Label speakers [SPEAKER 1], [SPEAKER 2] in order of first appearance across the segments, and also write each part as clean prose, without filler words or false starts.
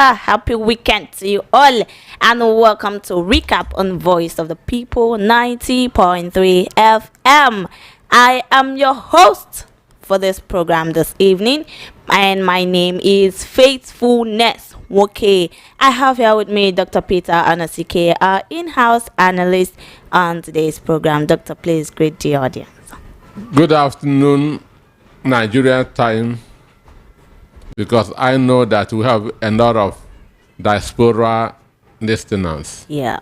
[SPEAKER 1] A happy weekend to you all, and welcome to Recap on Voice of the People 90.3 FM. I am your host for this program this evening, and my name is Faithfulness. Okay, I have here with me Dr. Peter Anasike, our in-house analyst on today's program. Doctor, please greet the audience.
[SPEAKER 2] Good afternoon, Nigeria time, because I know that we have a lot of diaspora listeners.
[SPEAKER 1] Yeah.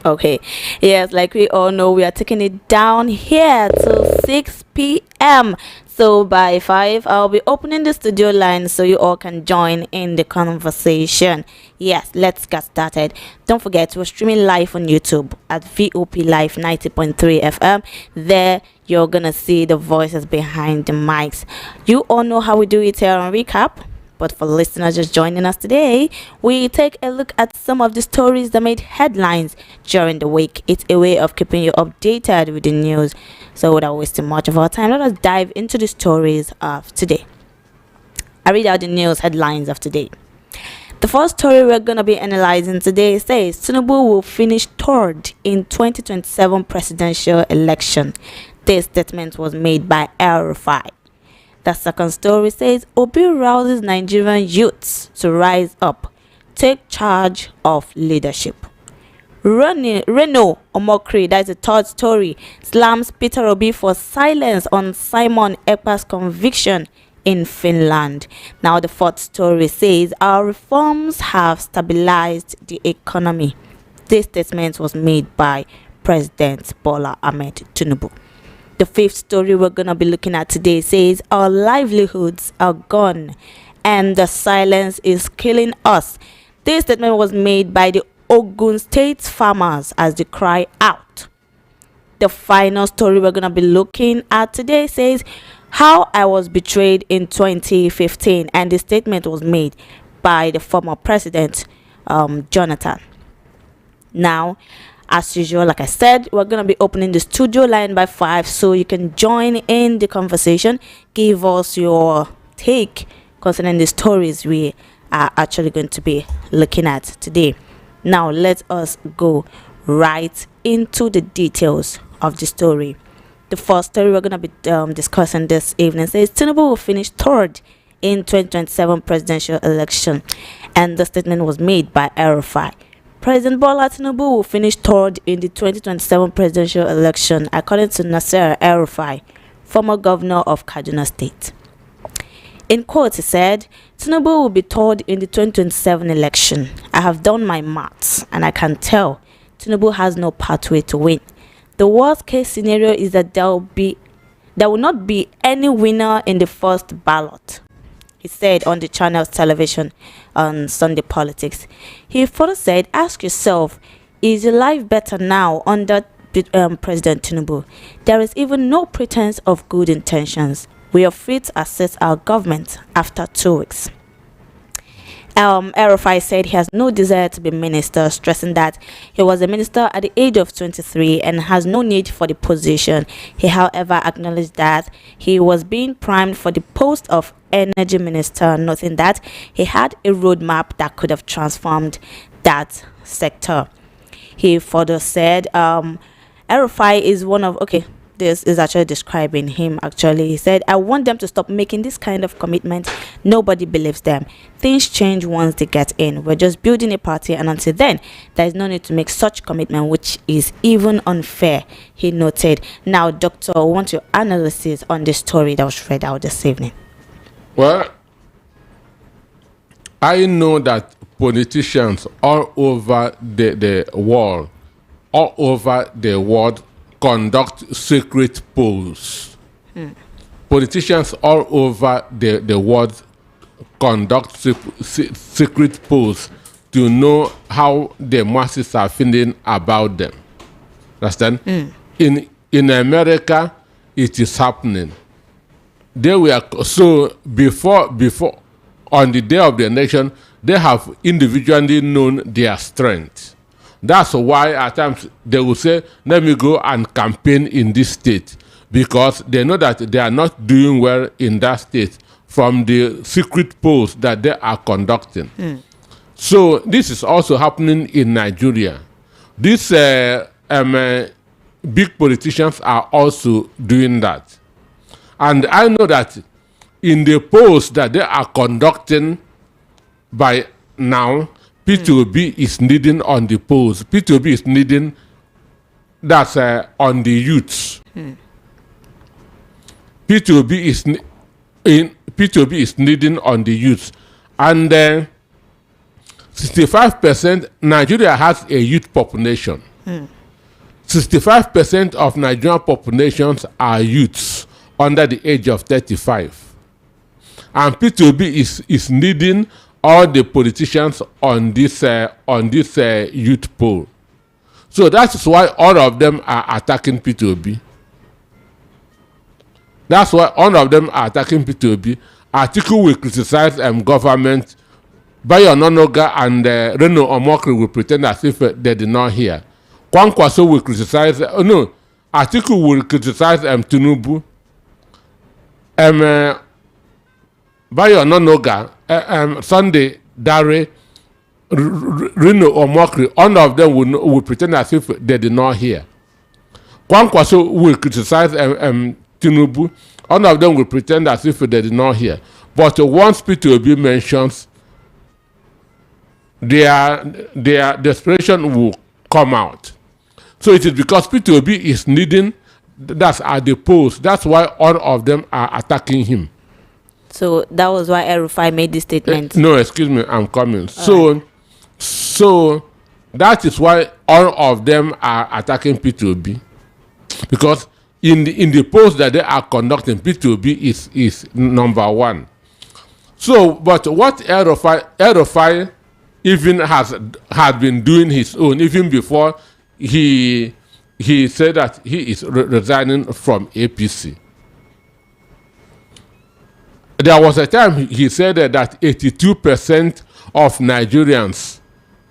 [SPEAKER 1] Okay. Yes, like we all know, we are taking it down here to 6 p.m. So by 5, I'll be opening the studio line so you all can join in the conversation. Yes, let's get started. Don't forget, we're streaming live on YouTube at VOP Live 90.3 FM. There, you're going to see the voices behind the mics. You all know how we do it here on Recap. But for listeners just joining us today, we take a look at some of the stories that made headlines during the week. It's a way of keeping you updated with the news. So without wasting much of our time, let us dive into the stories of today. I read out the news headlines of today. The first story we're going to be analyzing today says Tinubu will finish third in 2027 presidential election. This statement was made by El-Rufai. The second story says Obi rouses Nigerian youths to rise up, take charge of leadership. Reno Omokri, that's the third story, slams Peter Obi for silence on Simon Ekpa's conviction in Finland. Now the fourth story says our reforms have stabilized the economy. This statement was made by President Bola Ahmed Tinubu. The fifth story we're going to be looking at today says our livelihoods are gone and the silence is killing us. This statement was made by the Ogun State farmers as they cry out. The final story we're going to be looking at today says how I was betrayed in 2015, and the statement was made by the former president, Jonathan. Now, as usual, like I said, we're going to be opening the studio line by 5 so you can join in the conversation. Give us your take concerning the stories we are actually going to be looking at today. Now, let us go right into the details of the story. The first story we're going to be discussing this evening says Tinubu will finish third in 2027 presidential election, and the statement was made by El-Rufai. President Bola Tinubu will finish third in the 2027 presidential election, according to Nasser El-Rufai, former governor of Kaduna State. In quote, he said, Tinubu will be third in the 2027 election. I have done my maths, and I can tell Tinubu has no pathway to win. The worst case scenario is that there will not be any winner in the first ballot, he said on the channel's television on Sunday Politics. He further said, ask yourself, is your life better now under President Tinubu? There is even no pretense of good intentions. We are free to assess our government after 2 weeks. El-Rufai said he has no desire to be minister, stressing that he was a minister at the age of 23 and has no need for the position. He, however, acknowledged that he was being primed for the post of energy minister, noting that he had a roadmap that could have transformed that sector. He further said El-Rufai is one of this is actually describing him. Actually, he said, I want them to stop making this kind of commitment. Nobody believes them. Things change once they get in. We're just building a party, and until then there is no need to make such commitment, which is even unfair, he noted. Now, doctor, I want your analysis on the story that was read out this evening.
[SPEAKER 2] Well, I know that politicians all over the world conduct secret polls. Politicians all over the world conduct secret polls to know how the masses are feeling about them. Understand? In America, it is happening. They were so before on the day of the election, they have individually known their strength. That's why at times they will say, let me go and campaign in this state, because they know that they are not doing well in that state from the secret polls that they are conducting. So this is also happening in Nigeria. These big politicians are also doing that. And I know that in the polls that they are conducting by now, P2B is leading on the polls. P2B is leading, that's on the youths. P2B is leading on the youths. And 65%, Nigeria has a youth population. 65% of Nigerian populations are youths under the age of 35. And P2B is leading all the politicians on this youth poll. So that's why all of them are attacking P2B. That's why all of them are attacking P2B. Atiku will criticize government. Bayo Ononoga and Reno Omokri will pretend as if they did not hear. Kwankwaso will criticize. Atiku will criticize Tinubu. Bayo Ononoga, Sunday Dare, Reno Omokri, all of them will pretend as if they did not hear. Kwankwaso will criticize Tinubu. All of them will pretend as if they did not hear. But once P2B mentions, their desperation will come out. So it is because P2B is leading, that's at the polls. That's why all of them are attacking him.
[SPEAKER 1] So that was why El-Rufai made this statement.
[SPEAKER 2] No, excuse me, I'm coming. So that is why all of them are attacking P2B. Because in the polls that they are conducting, P2B is number one. So, but what El-Rufai even had been doing his own, even before he said that he is resigning from APC. There was a time he said that 82% of Nigerians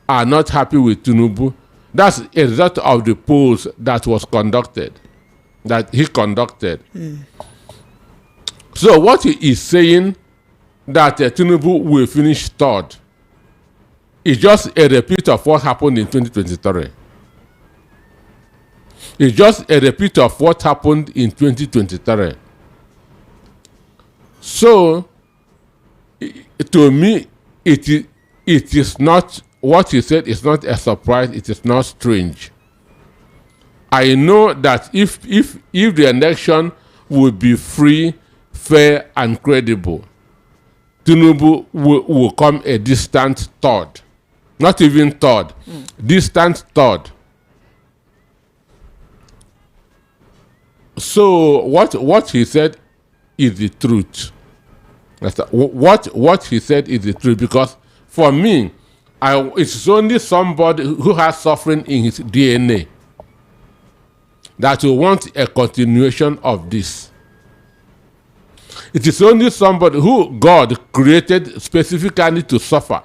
[SPEAKER 2] are not happy with Tinubu. That's a result of the polls that was conducted, that he conducted. So what he is saying, that Tinubu will finish third, is just a repeat of what happened in 2023. It's just a repeat of what happened in 2023. So, to me, it is not, what he said is not a surprise, it is not strange. I know that if the election would be free, fair, and credible, Tinubu will come a distant third. Not even third, distant third. So what he said is the truth. What he said is the truth, because for me, it's only somebody who has suffering in his DNA that will want a continuation of this. It is only somebody who God created specifically to suffer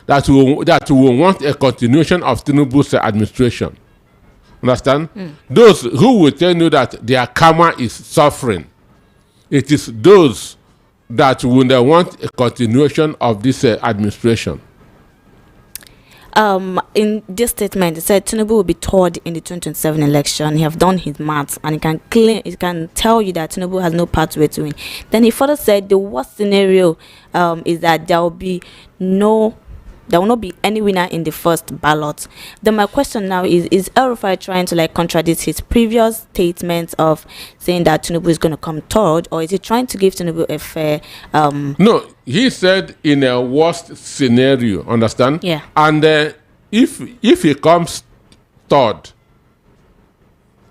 [SPEAKER 2] that will want a continuation of Tinubu's administration. Understand? Those who will tell you that their karma is suffering, it is those that will want a continuation of this administration.
[SPEAKER 1] In this statement, it said Tinubu will be third in the 2027 election. He have done his maths, and he can tell you that Tinubu has no pathway to win. Then he further said the worst scenario is that there will not be any winner in the first ballot. Then my question now is El-Rufai trying to contradict his previous statements of saying that Tinubu is going to come third, or is he trying to give Tinubu a fair
[SPEAKER 2] No, he said in a worst scenario, understand?
[SPEAKER 1] Yeah.
[SPEAKER 2] And if he comes third,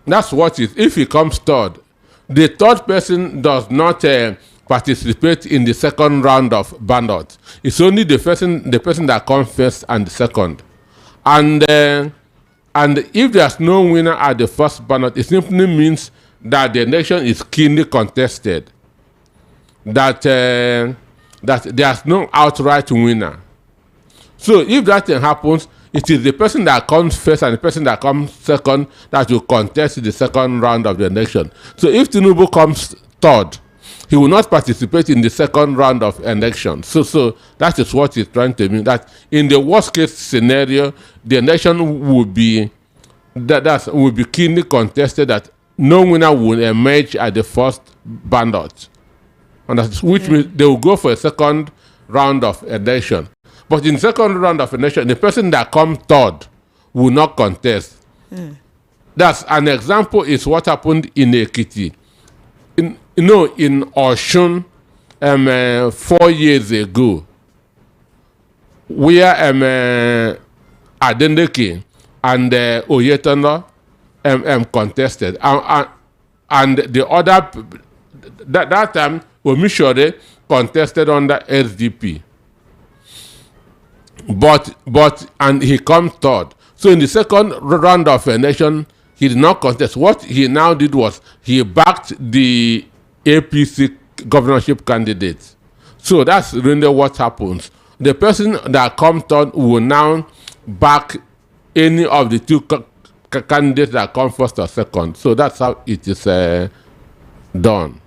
[SPEAKER 2] that's what it is. If he comes third, the third person does not participate in the second round of ballot. It's only the person that comes first and the second. And if there's no winner at the first ballot, it simply means that the election is keenly contested. That there's no outright winner. So if that thing happens, it is the person that comes first and the person that comes second that will contest the second round of the election. So if Tinubu comes third, he will not participate in the second round of elections. So that is what he's trying to mean. That in the worst case scenario, the election will be will be keenly contested. That no winner will emerge at the first ballot, and which means they will go for a second round of election. But in second round of election, the person that comes third will not contest. That's an example. Is what happened in Ekiti. In Oshun, 4 years ago, where Adeneke and Oyetono contested, and the other that time Omishore contested under SDP, but and he come third. So in the second round of election, he did not contest. What he now did was he backed the APC governorship candidate. So that's really what happens. The person that comes third will now back any of the two candidates that come first or second. So that's how it is done.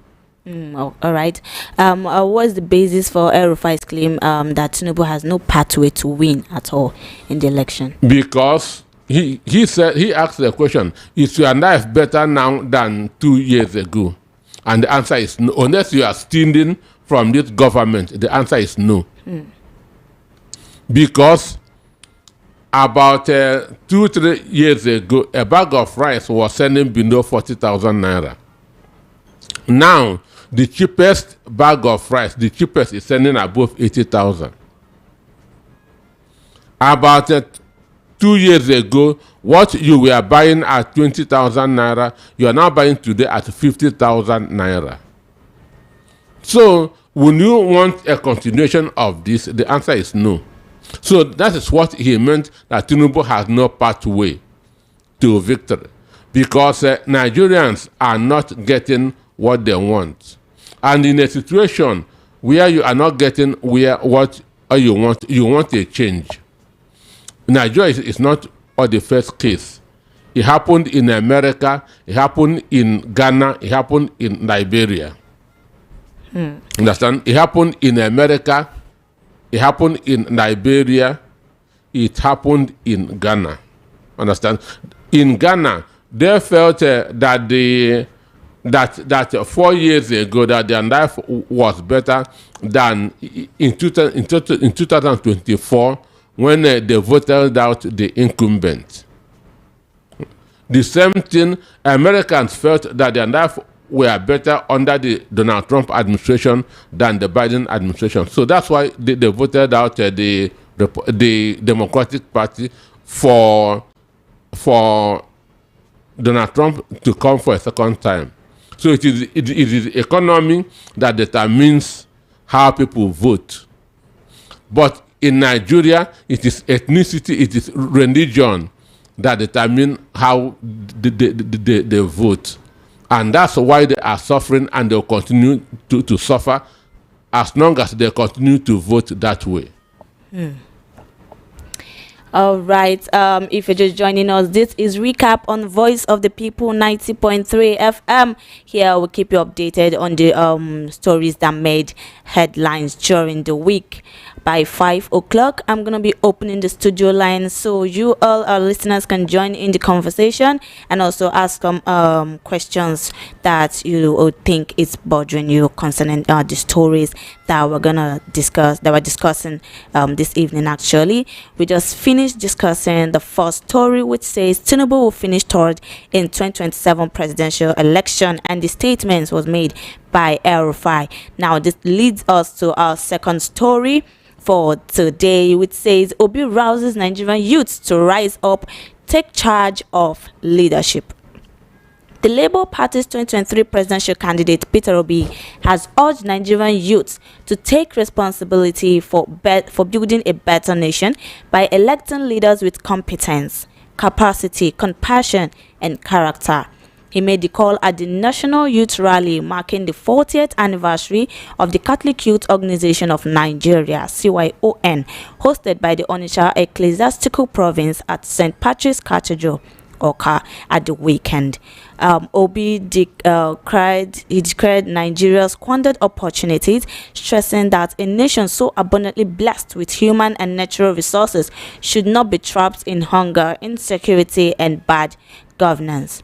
[SPEAKER 1] All right. What's the basis for El-Rufai's claim that Tinubu has no pathway to win at all in the election?
[SPEAKER 2] Because he asked the question, is your life better now than 2 years ago? And the answer is no. Unless you are stealing from this government, the answer is no. Because about 2-3 years ago, a bag of rice was selling below 40,000 naira. Now, the cheapest bag of rice, the cheapest is selling above 80,000. About 2 years ago, what you were buying at 20,000 naira, you are now buying today at 50,000 naira. So, when you want a continuation of this, the answer is no. So that is what he meant, that Tinubu has no pathway to victory, because Nigerians are not getting what they want. And in a situation where you are not getting what you want a change. Nigeria is not the first case. It happened in America, it happened in Ghana, it happened in Liberia. Understand? It happened in America, it happened in Liberia, it happened in Ghana. Understand? In Ghana, they felt that 4 years ago that their life was better than in 2024 when they voted out the incumbent. The same thing, Americans felt that their life were better under the Donald Trump administration than the Biden administration. So that's why they voted out the Democratic Party for Donald Trump to come for a second time. So it is economy that determines how people vote. But in Nigeria, it is ethnicity, it is religion that determine how they vote. And that's why they are suffering, and they'll continue to suffer as long as they continue to vote that way.
[SPEAKER 1] All right. If you're just joining us, this is recap on Voice of the People 90.3 FM. Here we'll keep you updated on the stories that made headlines during the week. By 5 o'clock, I'm going to be opening the studio line so you all our listeners can join in the conversation and also ask some questions that you think is bothering you concerning the stories that we're gonna discuss, that we're discussing this evening. Actually, we just finished discussing the first story, which says Tinubu will finish third in 2027 presidential election, and the statement was made by El-Rufai. Now this leads us to our second story for today, which says Obi rouses Nigerian youths to rise up, take charge of leadership. The Labour Party's 2023 presidential candidate Peter Obi has urged Nigerian youths to take responsibility for building a better nation by electing leaders with competence, capacity, compassion, and character. He made the call at the National Youth Rally marking the 40th anniversary of the Catholic Youth Organization of Nigeria, CYON, hosted by the Onitsha Ecclesiastical Province at St. Patrick's Cathedral, Oka, at the weekend. He declared Nigeria squandered opportunities, stressing that a nation so abundantly blessed with human and natural resources should not be trapped in hunger, insecurity, and bad governance.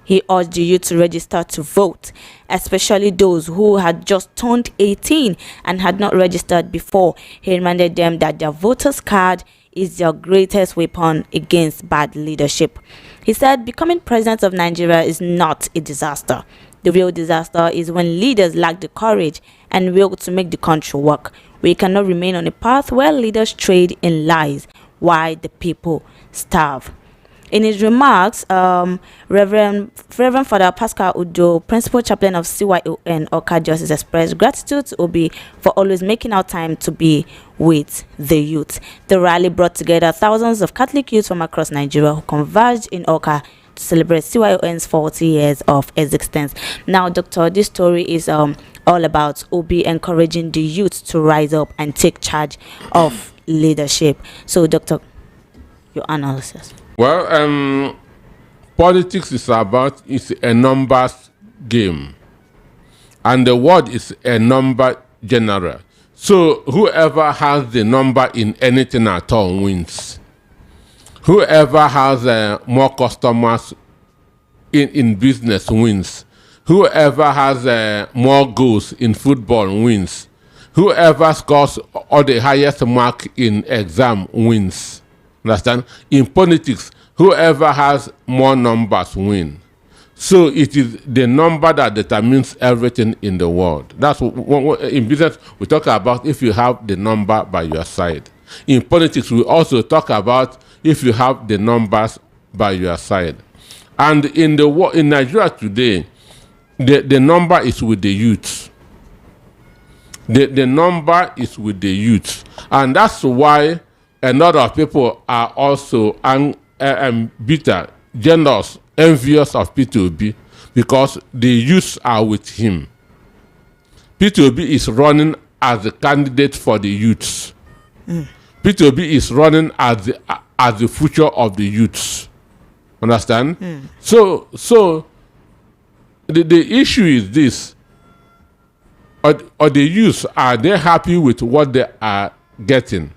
[SPEAKER 1] He urged the youth to register to vote, especially those who had just turned 18 and had not registered before. He reminded them that their voters card is their greatest weapon against bad leadership. He said becoming president of Nigeria is not a disaster. The real disaster is when leaders lack the courage and will to make the country work. We cannot remain on a path where leaders trade in lies while the people starve. In his remarks, Reverend Father Pascal Udo, Principal Chaplain of CYON Oka Justice, expressed gratitude to Obi for always making out time to be with the youth. The rally brought together thousands of Catholic youth from across Nigeria who converged in Oka to celebrate CYON's 40 years of existence. Now, Doctor, this story is all about Obi encouraging the youth to rise up and take charge of leadership. So, Doctor, your analysis.
[SPEAKER 2] Well, politics is a numbers game, and the word is a number general. So whoever has the number in anything at all wins. Whoever has more customers in business wins. Whoever has more goals in football wins. Whoever scores or the highest mark in exam wins. Understand? In politics, whoever has more numbers win. So it is the number that determines everything in the world. That's what in business we talk about if you have the number by your side. In politics, we also talk about if you have the numbers by your side. And in Nigeria today, the number is with the youth. The number is with the youth, and that's why a lot of people are also bitter, jealous, envious of P2B because the youths are with him. P2B is running as the candidate for the youths. P2B is running as the future of the youths. Understand? So the issue is this: are the youths, are they happy with what they are getting?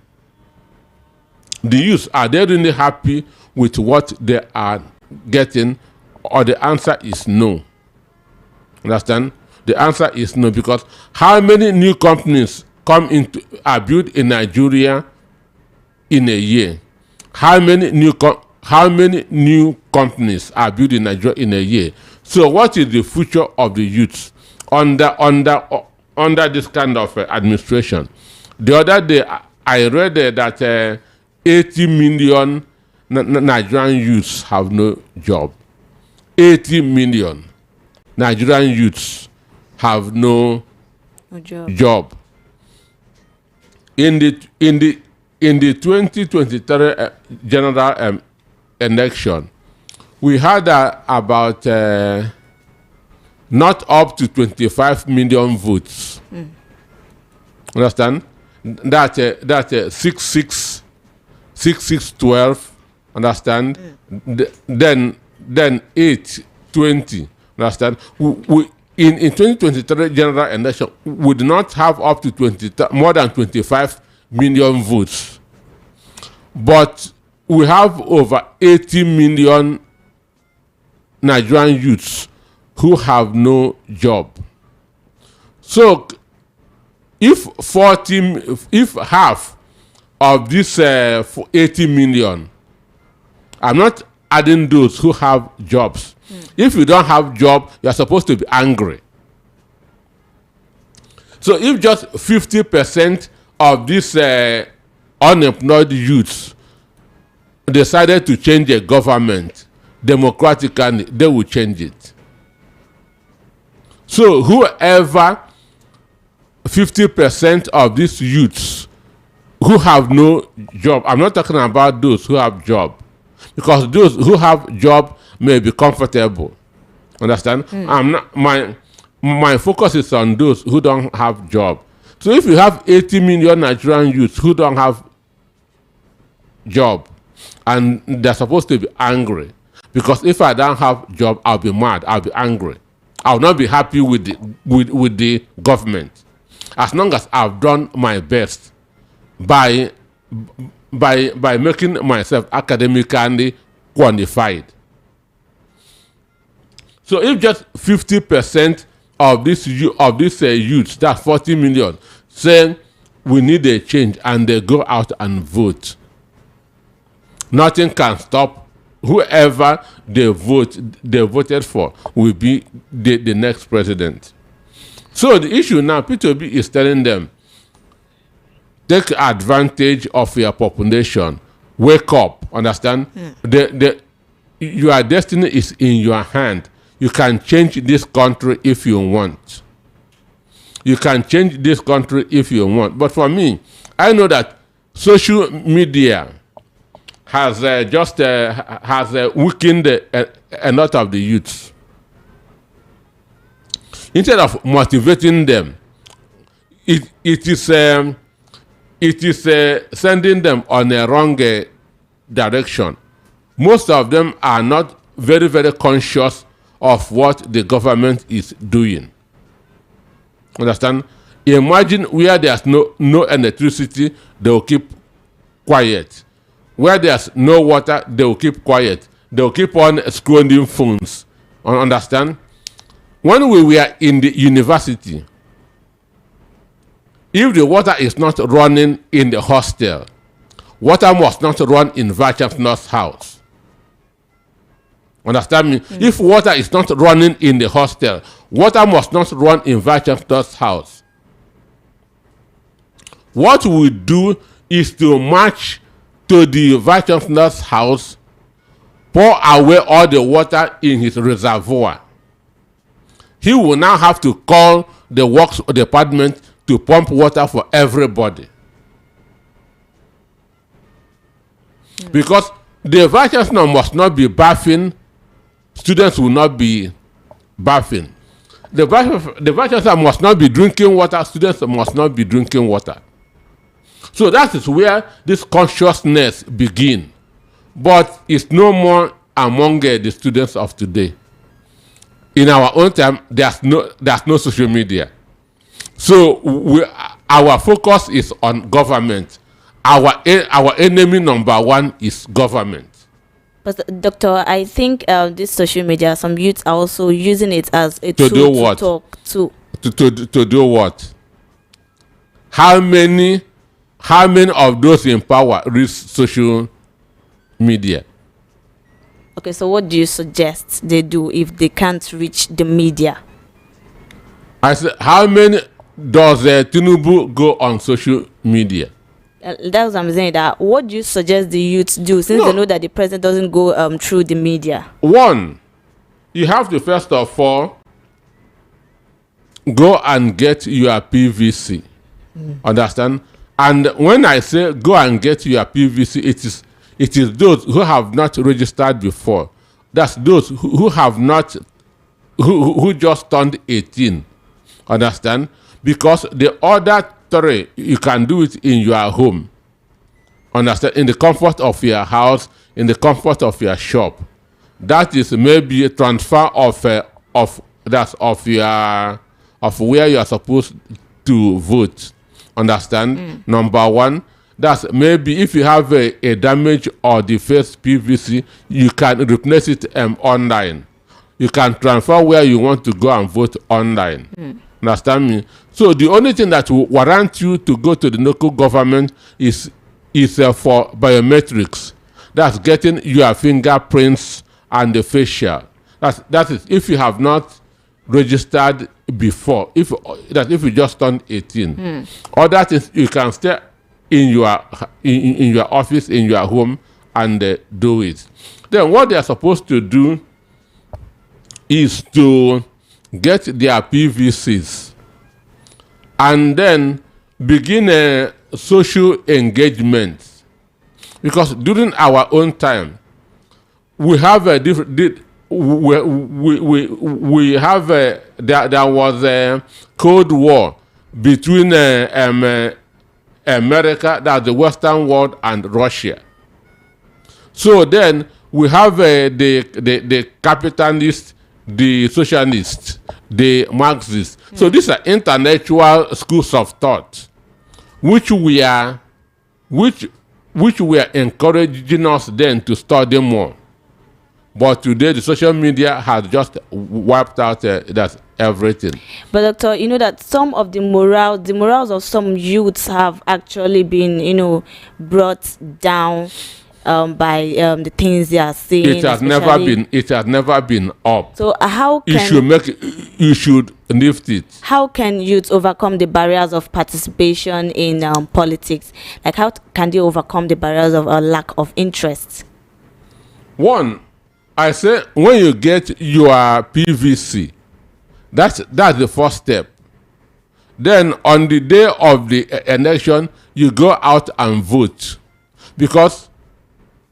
[SPEAKER 2] The youth, are they really happy with what they are getting? Or the answer is no. Understand? The answer is no, because how many new companies are built in Nigeria in a year? How many new companies are built in Nigeria in a year? So what is the future of the youth under this kind of administration? The other day I read that 80 million Nigerian youths have no job. 80 million Nigerian youths have no job. In the 2023 general election, we had about not up to 25 million votes. Understand? That's 6612, understand? Then 820, understand? In 2023 general election, we would not have up to more than 25 million votes. But we have over 80 million Nigerian youths who have no job. So if half of this 80 million, I'm not adding those who have jobs. If you don't have job, you're supposed to be angry. So if just 50% of these unemployed youths decided to change a government democratically, they will change it. So whoever 50% of these youths who have no job, I'm not talking about those who have job, because those who have job may be comfortable. Understand? I'm not, my focus is on those who don't have job. So if you have 80 million Nigerian youths who don't have job and they're supposed to be angry, Because if I don't have job, I'll be mad, I'll be angry. I'll not be happy with the government. As long as I've done my best by making myself academically qualified. So if just 50% of this youth, that's 40 million, saying we need a change, and they go out and vote, nothing can stop whoever they voted for will be the next president. So the issue now, P2B is telling them, take advantage of your population, wake up, understand? Your destiny is in your hand. You can change this country if you want. You can change this country if you want. But for me, I know that social media has weakened a lot of the youths. Instead of motivating them, it is sending them on a wrong direction. Most of them are not very, very conscious of what the government is doing. Understand? Imagine where there's no electricity, they will keep quiet. Where there's no water, they will keep quiet. They will keep on scrolling phones. Understand? When we were in the university, if the water is not running in the hostel, water must not run in Vice Chancellor's house. Understand me? If water is not running in the hostel, water must not run in Vice Chancellor's house. What we do is to march to the Vice Chancellor's house, pour away all the water in his reservoir. He will now have to call the works department to pump water for everybody. Because the Vice Chancellor must not be bathing, students will not be bathing. The Vice Chancellor must not be drinking water, students must not be drinking water. So that is where this consciousness begins. But it's no more among the students of today. In our own time, there's no social media. So our focus is on government. Our enemy number one is government.
[SPEAKER 1] But Doctor, I think this social media, some youths are also using it as a tool to talk to.
[SPEAKER 2] To do what? How many of those in power read social media?
[SPEAKER 1] Okay, so what do you suggest they do if they can't reach the media?
[SPEAKER 2] I said, how many does Tinubu go on social media?
[SPEAKER 1] That's what I'm saying. That what do you suggest the youths do, since they know that the president doesn't go through the media?
[SPEAKER 2] One, you have to first of all go and get your PVC. Understand? And when I say go and get your PVC, it is those who have not registered before. That's those who have not, who just turned 18. Understand? Because the other three, you can do it in your home. Understand? In the comfort of your house, in the comfort of your shop. That is maybe a transfer of where you are supposed to vote. Understand? Number one. That's maybe if you have a damage or defaced PVC, you can replace it online. You can transfer where you want to go and vote online. Understand me? So the only thing that will warrant you to go to the local government is for biometrics. That's getting your fingerprints and the facial. That is if you have not registered before. If you just turned 18, or that is you can stay in your office, in your home, and do it. Then what they are supposed to do is to get their PVCs and then begin a social engagement. Because during our own time, we have a different. We have there was a Cold War between America, that's the Western world, and Russia. So then we have the capitalist, the socialist, the Marxist. So these are intellectual schools of thought, which we are encouraging us then to study more. But today, the social media has just wiped out that everything.
[SPEAKER 1] But doctor, you know that some of the morals of some youths have actually been, brought down by the things they are saying.
[SPEAKER 2] It has never been up.
[SPEAKER 1] So how can
[SPEAKER 2] you should lift it?
[SPEAKER 1] How can youth overcome the barriers of participation in politics? Like, how can they overcome the barriers of a lack of interest?
[SPEAKER 2] One, I say, when you get your PVC, that's the first step. Then on the day of the election, you go out and vote, because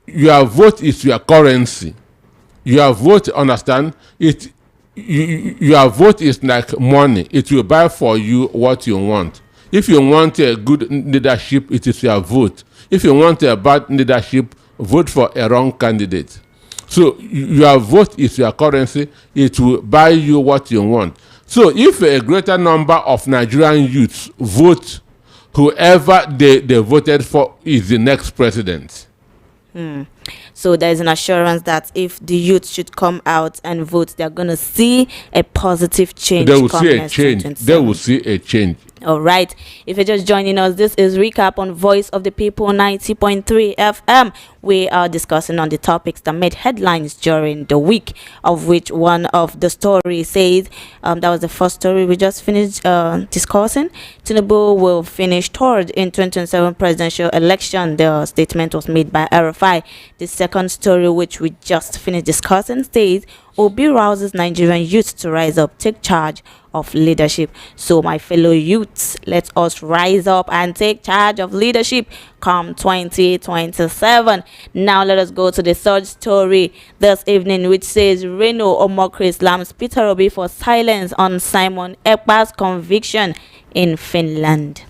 [SPEAKER 2] your vote is your currency. Your vote, understand it? Your vote is like money. It will buy for you what you want. If you want a good leadership, it is your vote. If you want a bad leadership, vote for a wrong candidate. So your vote is your currency. It will buy you what you want. So if a greater number of Nigerian youths vote, whoever they voted for is the next president.
[SPEAKER 1] So there is an assurance that if the youth should come out and vote, they're going to see a positive change.
[SPEAKER 2] They will see a change. They will see a change.
[SPEAKER 1] All right. If you're just joining us, this is Recap on Voice of the People 90.3 FM. We are discussing on the topics that made headlines during the week, of which one of the stories says, that was the first story we just finished discussing. Tinubu will finish third in 2027 presidential election. The statement was made by RFI. The second story, which we just finished discussing, says Obi rouses Nigerian youth to rise up, take charge of leadership. So my fellow youths, let us rise up and take charge of leadership come 2027. Now let us go to the third story this evening, which says Reno Omokri slams Peter Obi for silence on Simon Ekpa's conviction in Finland.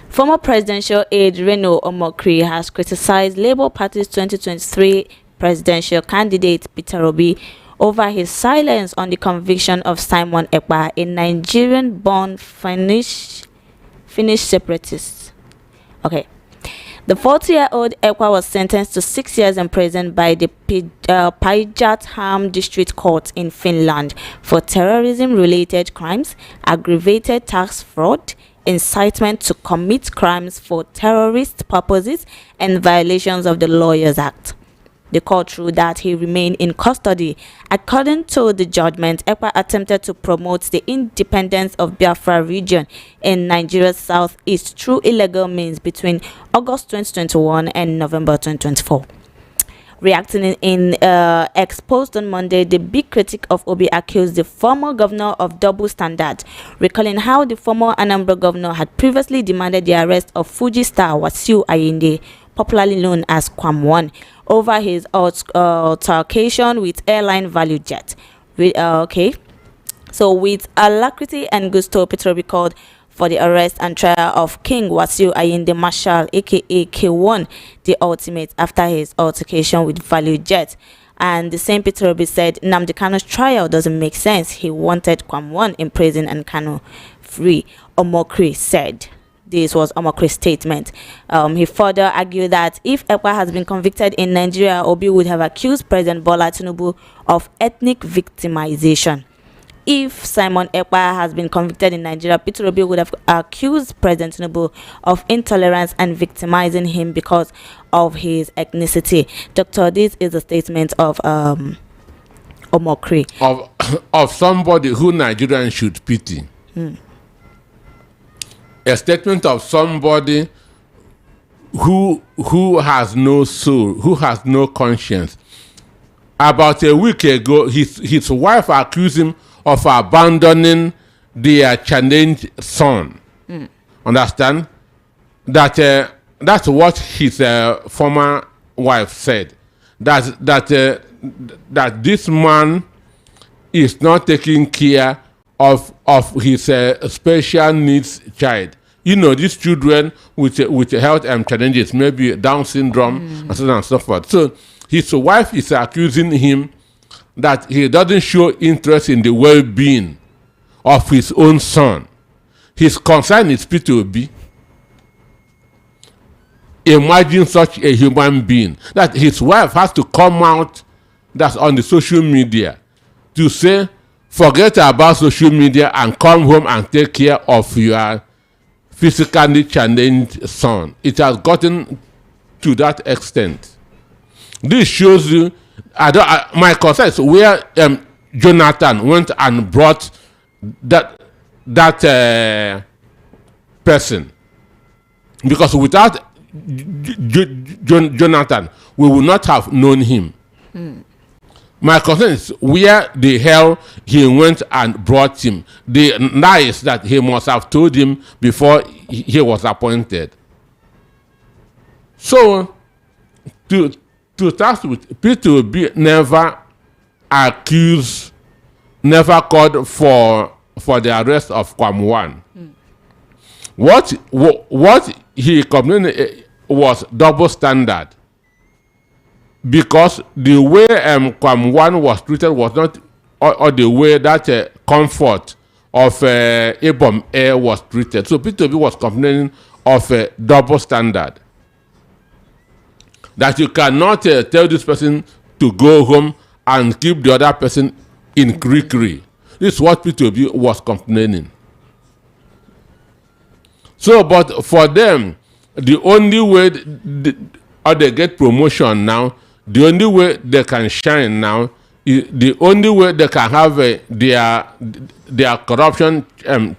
[SPEAKER 1] Former presidential aide Reno Omokri has criticized Labour Party's 2023 presidential candidate Peter Obi over his silence on the conviction of Simon Ekpa, a Nigerian-born Finnish separatist. Okay. The 40-year-old Ekpa was sentenced to 6 years in prison by the Päijät-Häme District Court in Finland for terrorism-related crimes, aggravated tax fraud, incitement to commit crimes for terrorist purposes, and violations of the Lawyers Act. The court ruled that he remained in custody. According to the judgment, Ekpa attempted to promote the independence of Biafra region in Nigeria's southeast through illegal means between August 2021 and November 2024. Reacting in X post on Monday, the big critic of Obi accused the former governor of double standard, recalling how the former Anambra governor had previously demanded the arrest of Fuji star Wasiu Ayinde, popularly known as Kwam1, over his altercation with airline Value Jet. So with alacrity and gusto, Peter Obi called for the arrest and trial of King Wasiu Ayinde Marshal, aka K1, the ultimate, after his altercation with Value Jet. And the same Peter Obi said Nnamdi Kanu's trial doesn't make sense. He wanted Kwam1 in prison and Kanu free, Omokri said. This was Omokri's statement. He further argued that if Ekpa has been convicted in Nigeria, Obi would have accused President Bola Tinubu of ethnic victimization. If Simon Ekpa has been convicted in Nigeria, Peter Obi would have accused President Tinubu of intolerance and victimizing him because of his ethnicity. Doctor, this is a statement of Omokri.
[SPEAKER 2] Of somebody who Nigerians should pity. A statement of somebody who has no soul, who has no conscience. About a week ago, his wife accused him of abandoning their challenged son. Understand? That's what his former wife said. That this man is not taking care of his special needs child. You know, these children with health challenges, maybe Down syndrome and so on and so forth. So His wife is accusing him that he doesn't show interest in the well-being of his own son. His concern is P2B. Imagine such a human being, that his wife has to come out, that's on the social media, to say, forget about social media and come home and take care of your physically challenged son. It has gotten to that extent. This shows you, my concern is where Jonathan went and brought that person, because without Jonathan, we would not have known him. My concern is where the hell he went and brought him. The lies that he must have told him before he was appointed. So, to start with, P2B never accused, never called for the arrest of Kwam. What he complained was double standard, because the way Kwam was treated was not or the way that Comfort of Ibom Air was treated. So P2B was complaining of a double standard, that you cannot tell this person to go home and keep the other person in Krikri. This is what P2B was complaining. So, but for them, the only way they get promotion now, the only way they can shine now, the only way they can have their corruption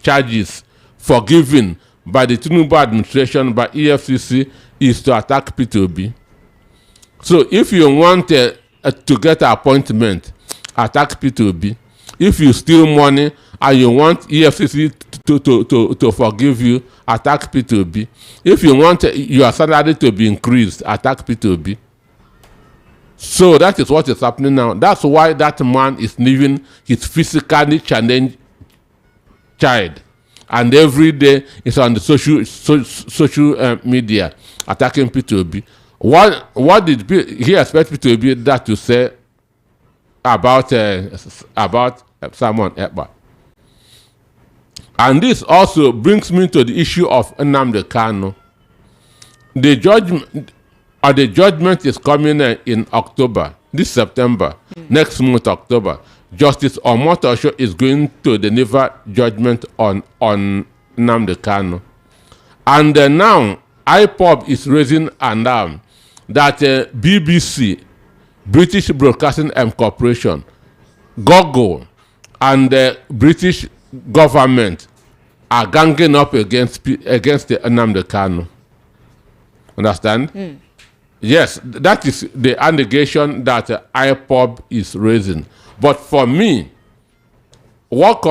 [SPEAKER 2] charges forgiven by the Tinubu administration, by EFCC, is to attack P2B. So if you want to get an appointment, attack P2B. If you steal money and you want EFCC to forgive you, attack P2B. If you want your salary to be increased, attack P2B. So that is what is happening now. That's why that man is leaving his physically challenged child, and every day is on the social media attacking P2B. What did he expect P2B that to say about Simon Ekpa? And this also brings me to the issue of Nnamdi Kanu. The judgment is coming in October, this September, next month, October. Justice Omotosho is going to deliver judgment on Nnamdi Kanu. And now, IPOB is raising an alarm that BBC, British Broadcasting Corporation, Google, and the British government are ganging up against the Nnamdi Kanu. Understand? Yes, that is the allegation that IPOB is raising. But for me, what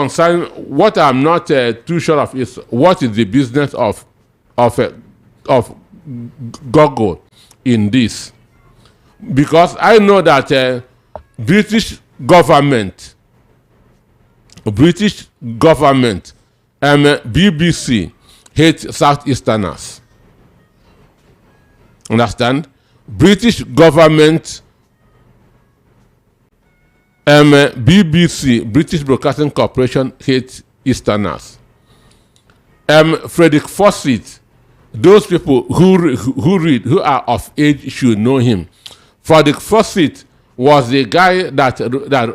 [SPEAKER 2] I'm not too sure of is what is the business of Google in this. Because I know that British government, BBC hate Southeasterners. Understand? British government, BBC, British Broadcasting Corporation, hate Easterners. Frederick Fawcett, those people who are of age should know him. Frederick Fawcett was the guy that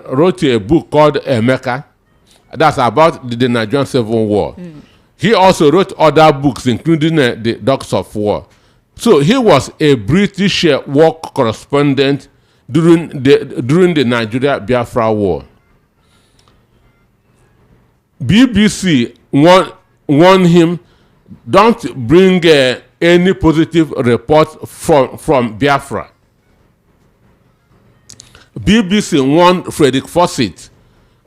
[SPEAKER 2] wrote a book called Emeka, that's about the Nigerian Civil War. He also wrote other books, including the Dogs of War. So he was a British war correspondent during the Nigeria-Biafra War. BBC warned him, don't bring any positive report from Biafra. BBC warned Frederick Fawcett,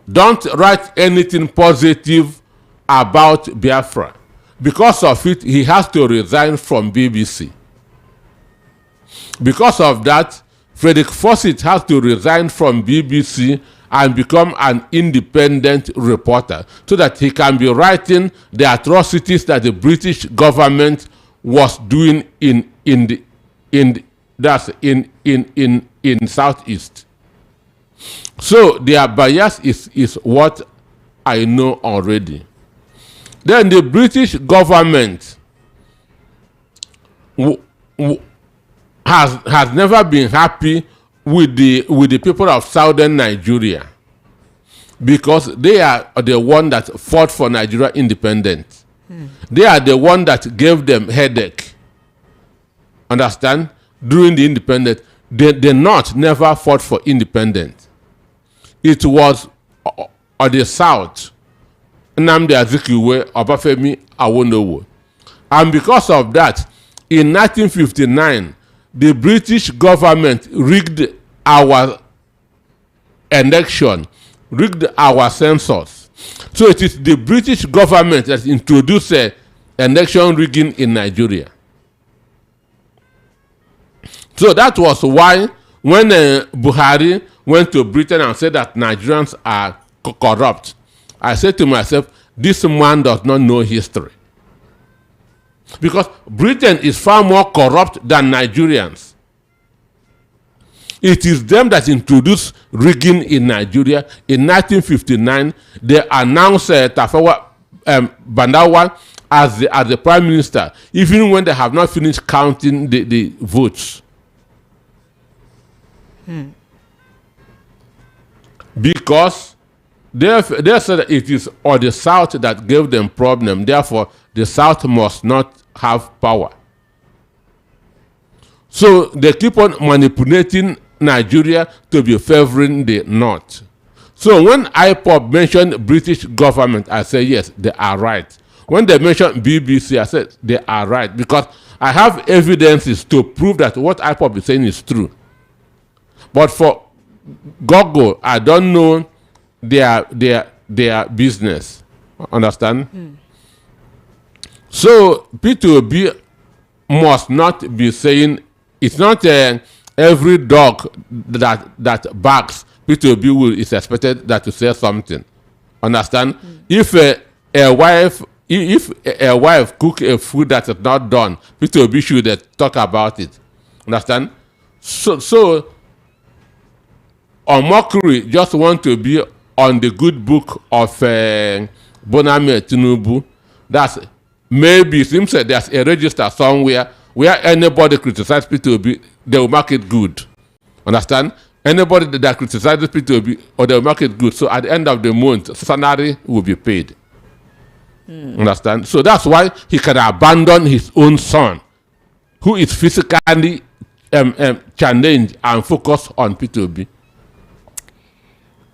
[SPEAKER 2] don't write anything positive about Biafra. Because of it, he has to resign from BBC. Because of that, Frederick Fawcett has to resign from BBC and become an independent reporter so that he can be writing the atrocities that the British government was doing in That's in Southeast. So their bias is what I know already. Then the British government has never been happy with the people of southern Nigeria, because they are the one that fought for Nigeria independence. They are the one that gave them headache. Understand? During the independence, the North never fought for independence. It was the South, Nnamdi Azikiwe, Obafemi Awolowo. And because of that, in 1959, the British government rigged our election, rigged our census. So it is the British government that introduced election rigging in Nigeria. So that was why when Buhari went to Britain and said that Nigerians are corrupt, I said to myself, this man does not know history. Because Britain is far more corrupt than Nigerians. It is them that introduced rigging in Nigeria. In 1959, they announced Tafawa Balewa as the prime minister, even when they have not finished counting the votes. Because they said that it is or the South that gave them problem. Therefore, the South must not have power. So they keep on manipulating Nigeria to be favoring the North. So when IPOB mentioned British government, I said, yes, they are right. When they mentioned BBC, I said, they are right. Because I have evidences to prove that what IPOB is saying is true. But for Gogo, I don't know their business. Understand? So P2B must not be saying, it's not every dog that barks, P2B is expected that to say something. Understand? If a wife cook a food that is not done, P2B should talk about it. Understand? So Omokri just want to be on the good book of Boname Tinubu. That's maybe it seems that there's a register somewhere where anybody criticizes P2B, they will mark it good. Understand? Anybody that criticizes P2B, or they will mark it good. So at the end of the month, salary will be paid. Understand? So that's why he can abandon his own son, who is physically challenged, and focus on P2B.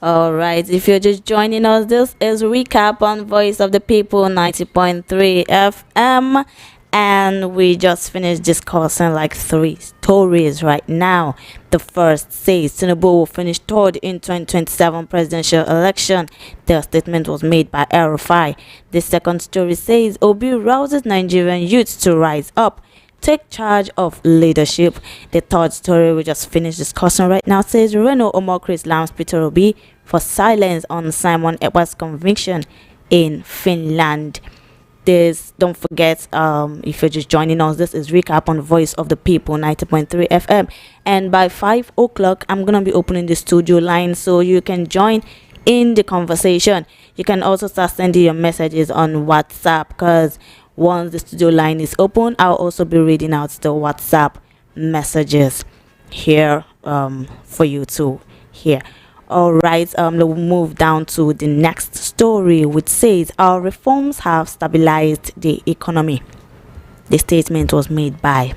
[SPEAKER 1] All right, if you're just joining us, this is Recap on Voice of the People 90.3 FM, and we just finished discussing like 3 stories right now. The first says Tinubu will finish third in 2027 presidential election. The statement was made by El-Rufai. The second story says Obi rouses Nigerian youths to rise up, take charge of leadership. The third story we just finished discussing right now says Reno Omokri slams Peter Obi for silence on Simon Ekpa's conviction in Finland. This, don't forget, if you're just joining us, this is Recap on Voice of the People 90.3 FM, and by 5 o'clock I'm gonna be opening the studio line so you can join in the conversation. You can also start sending your messages on WhatsApp, because once the studio line is open, I'll also be reading out the WhatsApp messages here for you to hear. All right, we'll move down to the next story, which says our reforms have stabilized the economy. The statement was made by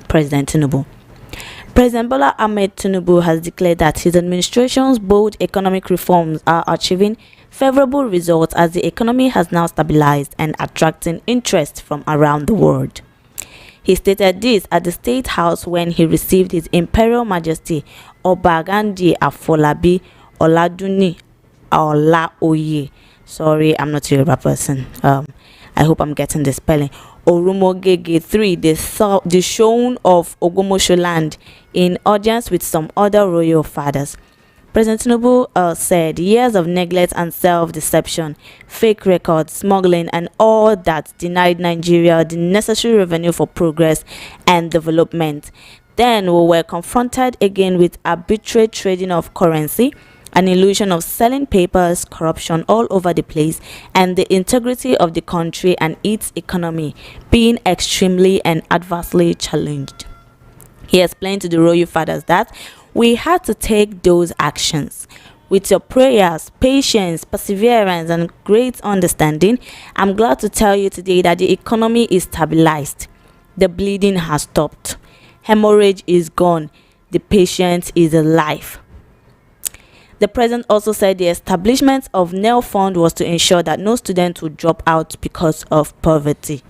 [SPEAKER 1] President Tinubu. President Bola Ahmed Tinubu has declared that his administration's bold economic reforms are achieving favorable results as the economy has now stabilized and attracting interest from around the world. He stated this at the State House when he received His Imperial Majesty Obagandi Afolabi Oladuni Olaoye. Sorry, I'm not a Yoruba person. I hope I'm getting the spelling. Orumogege 3, the shown of Ogomosho land, in audience with some other royal fathers. President Tinubu said years of neglect and self-deception, fake records, smuggling, and all that denied Nigeria the necessary revenue for progress and development. Then we were confronted again with arbitrary trading of currency, an illusion of selling papers, corruption all over the place, and the integrity of the country and its economy being extremely and adversely challenged. He explained to the royal fathers that we had to take those actions. With your prayers, patience, perseverance, and great understanding, I'm glad to tell you today that the economy is stabilized. The bleeding has stopped. Hemorrhage is gone. The patient is alive. The president also said the establishment of NEL Fund was to ensure that no student would drop out because of poverty.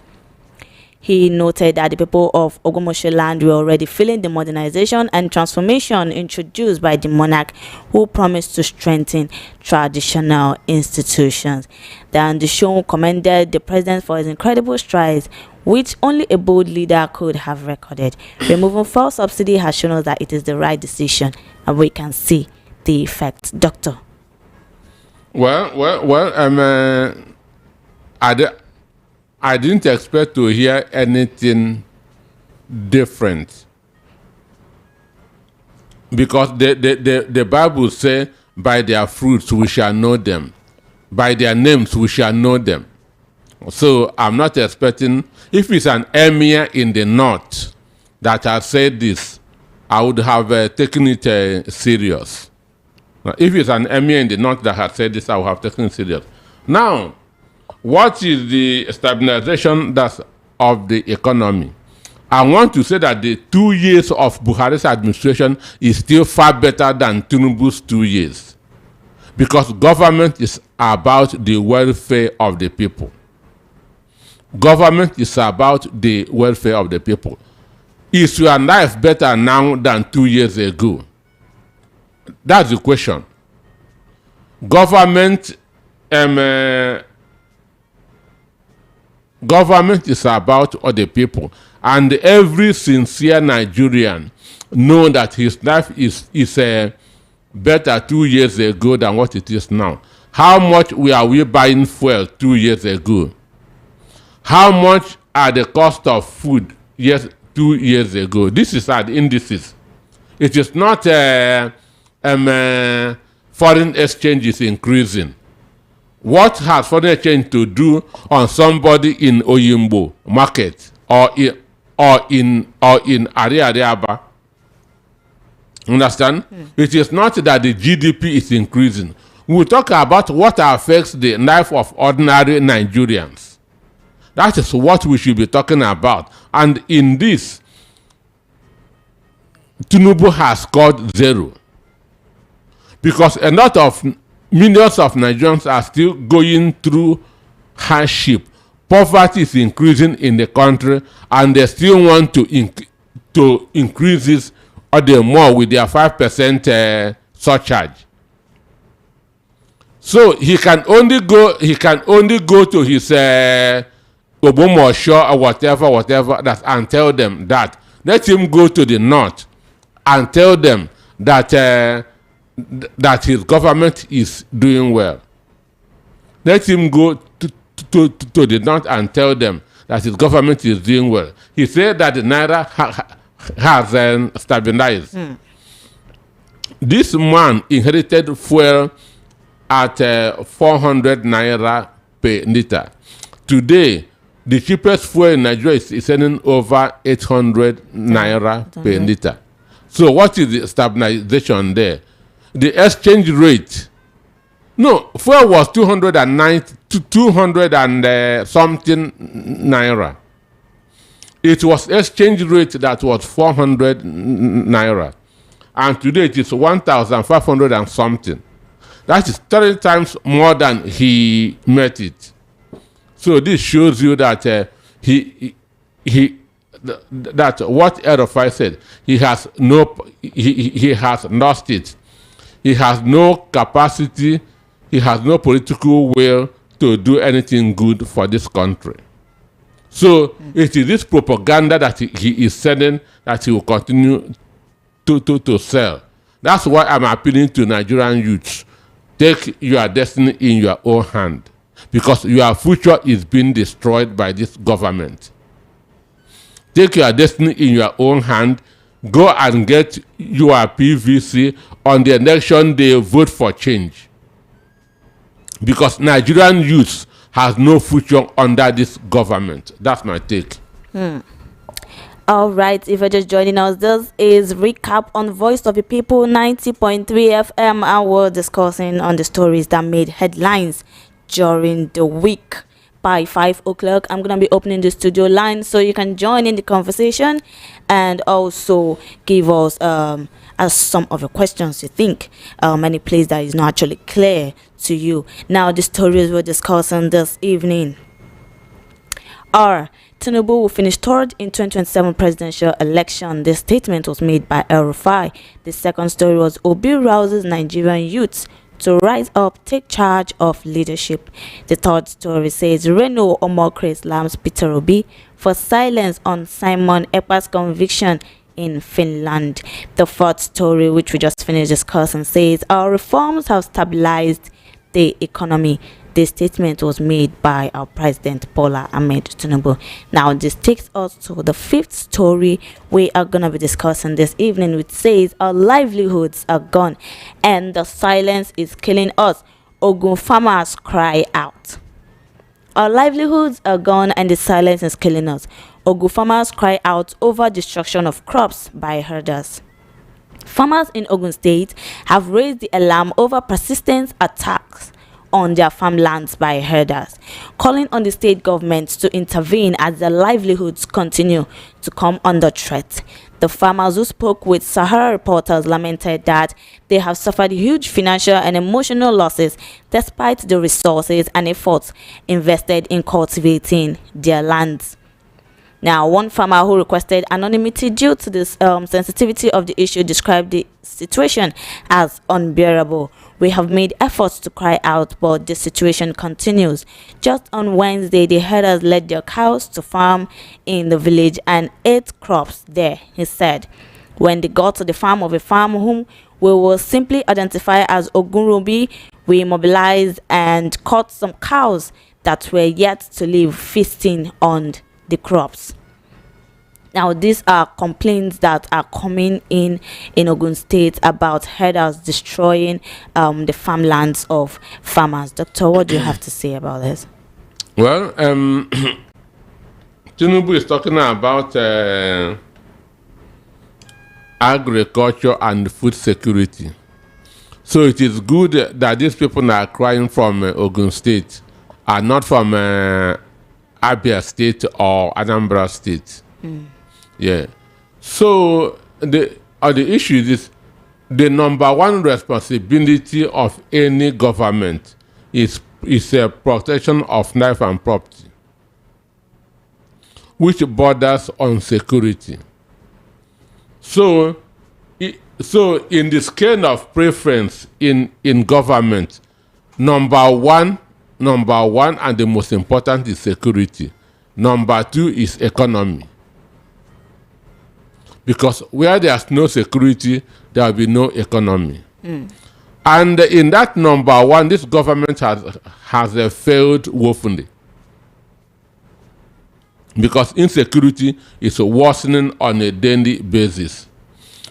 [SPEAKER 1] He noted that the people of Ogumosho land were already feeling the modernization and transformation introduced by the monarch, who promised to strengthen traditional institutions. Then the show commended the president for his incredible strides, which only a bold leader could have recorded. Removing fuel subsidy has shown us that it is the right decision, and we can see the effect. Doctor.
[SPEAKER 2] I didn't expect to hear anything different, because the Bible says, by their fruits we shall know them, by their names we shall know them. So I'm not expecting, if it's an emir in the north that has said this, I would have taken it serious. Now, if it's an emir in the north that has said this, I would have taken it serious. Now, what is the stabilization of the economy? I want to say that the 2 years of Buhari's administration is still far better than Tinubu's 2 years, because government is about the welfare of the people. Government is about the welfare of the people. Is your life better now than 2 years ago? That's the question. Government is about other people, and every sincere Nigerian know that his life is better 2 years ago than what it is now. How much are we buying fuel 2 years ago? How much are the cost of food 2 years ago? This is at indices. It is not foreign exchange is increasing. What has foreign exchange to do on somebody in Oyimbo market or in Ariariaba? Understand? It is not that the GDP is increasing. We talk about what affects the life of ordinary Nigerians. That is what we should be talking about. And in this, Tinubu has scored 0. Because a lot of millions of Nigerians are still going through hardship. Poverty is increasing in the country, and they still want to increase this or more with their 5% surcharge. So he can only go to his Ogumosho or whatever that, and tell them that. Let him go to the north and tell them that that his government is doing well. Let him go to the north and tell them that his government is doing well. He said that the naira has stabilized. This man inherited fuel at 400 naira per liter. Today, the cheapest fuel in Nigeria is selling over 800 naira per liter. So what is the stabilization there? The exchange rate. No, fuel was 290 to 200 and something naira. It was exchange rate that was 400 naira. And today it is 1,500 and something. That is 30 times more than he met it. So this shows you that that what Erofai said, he has lost it. He has no capacity, he has no political will to do anything good for this country. So it is this propaganda that he is selling that he will continue to sell. That's why I'm appealing to Nigerian youths. Take your destiny in your own hand, because your future is being destroyed by this government. Take your destiny in your own hand. go and get your PVC on the election day, vote for change. Because Nigerian youth has no future under this government. That's my take.
[SPEAKER 1] All right, if you're just joining us, this is recap on Voice of the People 90.3 FM, and we're discussing on the stories that made headlines during the week. By 5 o'clock, I'm gonna be opening the studio line so you can join in the conversation and also give us as some of the questions you think any place that is not actually clear to you. Now, the stories we're discussing this evening are: Tinubu will finish third in 2027 presidential election. This statement was made by El Rufai. The second story was: Obi rouses Nigerian youths to rise up, take charge of leadership. The third story says Reno Omokre slams Peter Obi for silence on Simon Ekpa's conviction in Finland. The fourth story, which we just finished discussing, says our reforms have stabilized the economy. This statement was made by our President Bola Ahmed Tinubu. Now, this takes us to the fifth story we are going to be discussing this evening, which says our livelihoods are gone and the silence is killing us. Ogun farmers cry out. Our livelihoods are gone and the silence is killing us. Ogun farmers cry out over destruction of crops by herders. Farmers in Ogun State have raised the alarm over persistent attacks on their farmlands by herders, calling on the state government to intervene as their livelihoods continue to come under threat. The farmers who spoke with Sahara reporters lamented that they have suffered huge financial and emotional losses despite the resources and efforts invested in cultivating their lands. Now, one farmer who requested anonymity due to the sensitivity of the issue described the situation as unbearable. We have made efforts to cry out, but the situation continues. Just on Wednesday, the herders led their cows to farm in the village and ate crops there, he said. When they got to the farm of a farm whom we will simply identify as Ogunrobi, we mobilized and caught some cows that were yet to live, feasting on the crops. Now, these are complaints that are coming in Ogun State about herders destroying the farmlands of farmers. Doctor, what do you have to say about this?
[SPEAKER 2] Well, Tinubu is talking about agriculture and food security. So it is good that these people are crying from Ogun State and not from Abia State or Anambra State. Yeah. So the issue is the number one responsibility of any government is a protection of life and property, which borders on security. So in the scale of preference in government, number one and the most important is security. Number two is economy. Because where there's no security, there will be no economy. And in that number one, this government has failed woefully. Because insecurity is worsening on a daily basis.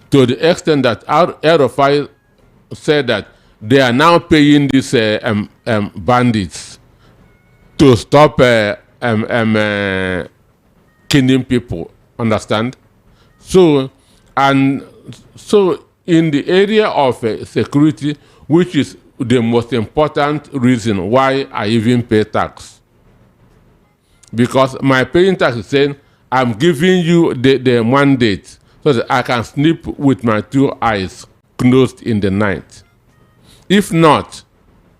[SPEAKER 2] To the extent that Erofai said that they are now paying these bandits to stop killing people. Understand? So in the area of security, which is the most important reason why I even pay tax, because my paying tax is saying I'm giving you the mandate so that I can sleep with my two eyes closed in the night. If not,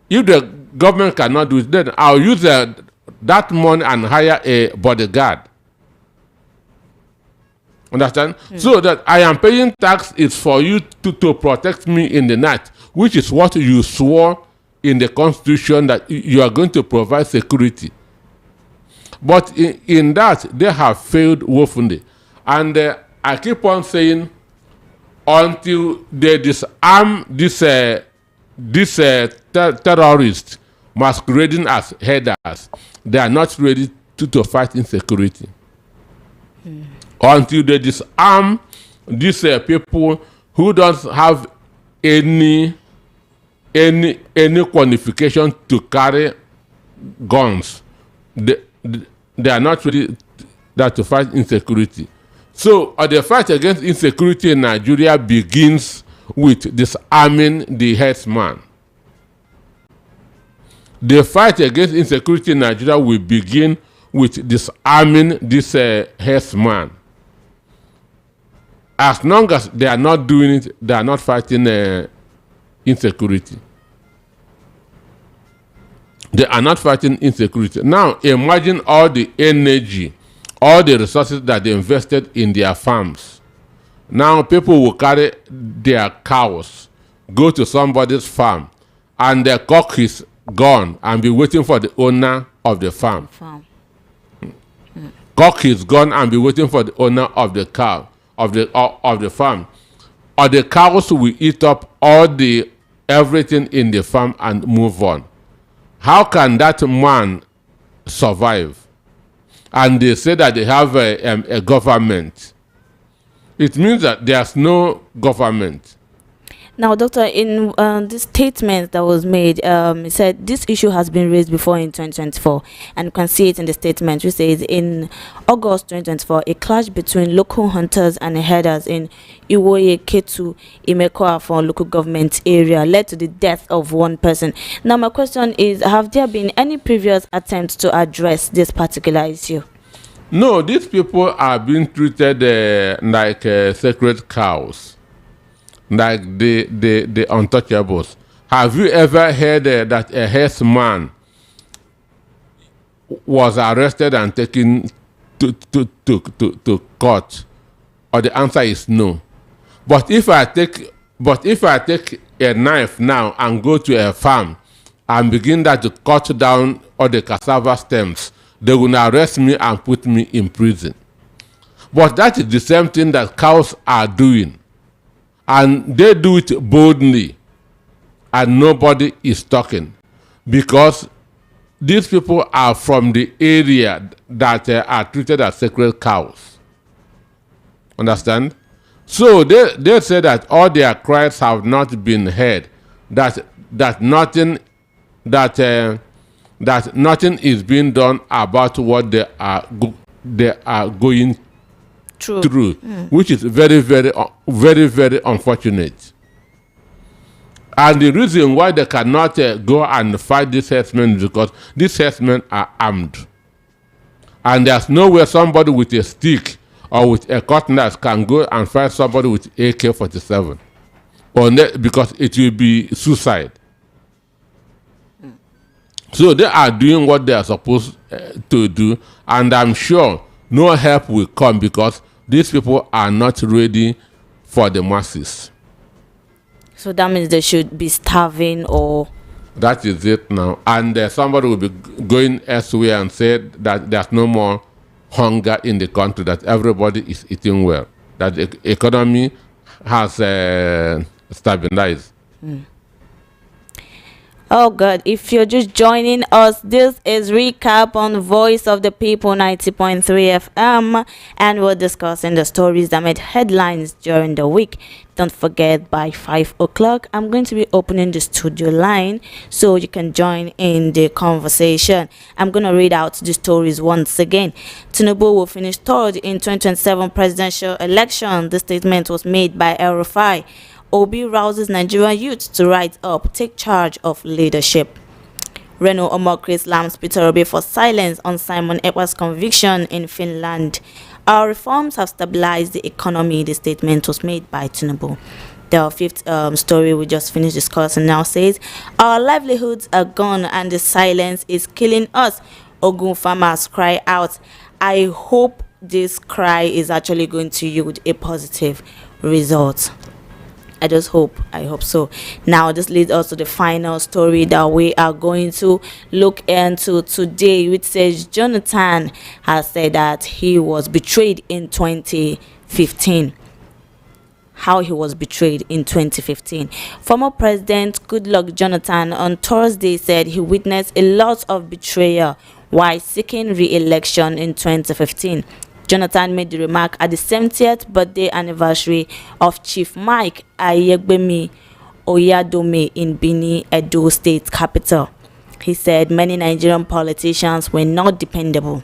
[SPEAKER 2] if the government cannot do it, then I'll use that money and hire a bodyguard. Understand? So that I am paying tax is for you to protect me in the night, which is what you swore in the constitution that you are going to provide security. But in that, they have failed woefully. And I keep on saying, until they disarm this terrorists masquerading as headers, they are not ready to fight insecurity. Until they disarm these people who don't have any qualification to carry guns, they are not ready that to fight insecurity. So the fight against insecurity in Nigeria begins with disarming the herdsman. The fight against insecurity in Nigeria will begin with disarming this herdsman. As long as they are not doing it, they are not fighting insecurity. They are not fighting insecurity. Now, imagine all the energy, all the resources that they invested in their farms. Now, people will carry their cows, go to somebody's farm, and the cock is gone and be waiting for the owner of the farm. Cock is gone and be waiting for the owner of the cow, of the farm. Or the cows will eat up all the everything in the farm and move on. How can that man survive? And they say that they have a government. It means that there's no government.
[SPEAKER 1] Now, Doctor, in this statement that was made, he said this issue has been raised before in 2024, and you can see it in the statement, which says in August 2024, a clash between local hunters and herders in Iwoye Ketu, Imeko local government area led to the death of one person. Now, my question is, have there been any previous attempts to address this particular issue?
[SPEAKER 2] No, these people are being treated like sacred cows. Like the untouchables. Have you ever heard that a herdsman was arrested and taken to court? Or the answer is no. But if I take a knife now and go to a farm and begin to cut down all the cassava stems, they will arrest me and put me in prison. But that is the same thing that cows are doing. And they do it boldly, and nobody is talking, because these people are from the area that are treated as sacred cows. Understand? So they say that all their cries have not been heard, that nothing is being done about what they are going through, which is very, very, very, very unfortunate. And the reason why they cannot go and fight these herdsmen is because these herdsmen are armed. And there's nowhere somebody with a stick or with a cutlass can go and fight somebody with AK-47. Because it will be suicide. So they are doing what they are supposed to do, and I'm sure no help will come because these people are not ready for the masses.
[SPEAKER 1] So that means they should be starving, or...
[SPEAKER 2] That is it now. And somebody will be going elsewhere and say that there's no more hunger in the country, that everybody is eating well, that the economy has stabilized.
[SPEAKER 1] Oh God, if you're just joining us, this is Recap on Voice of the People 90.3 FM, and we're discussing the stories that made headlines during the week. Don't forget, by 5 o'clock, I'm going to be opening the studio line so you can join in the conversation. I'm going to read out the stories once again. Tinubu will finish third in 2027 presidential election. The statement was made by El Rufai. Obi rouses Nigerian youth to rise up, take charge of leadership. Reno Omokri slams Peter Obi for silence on Simon Ekpa's conviction in Finland. Our reforms have stabilized the economy, the statement was made by Tinubu. The fifth story we just finished discussing now says, our livelihoods are gone and the silence is killing us. Ogun farmers cry out. I hope this cry is actually going to yield a positive result. I hope so. Now, this leads us to the final story that we are going to look into today, which says Jonathan has said that he was betrayed in 2015. How he was betrayed in 2015. Former President Goodluck Jonathan on Thursday said he witnessed a lot of betrayal while seeking re-election in 2015. Jonathan made the remark at the 70th birthday anniversary of Chief Mike Ayegbemi Oyadome in Bini, Edo State capital. He said many Nigerian politicians were not dependable.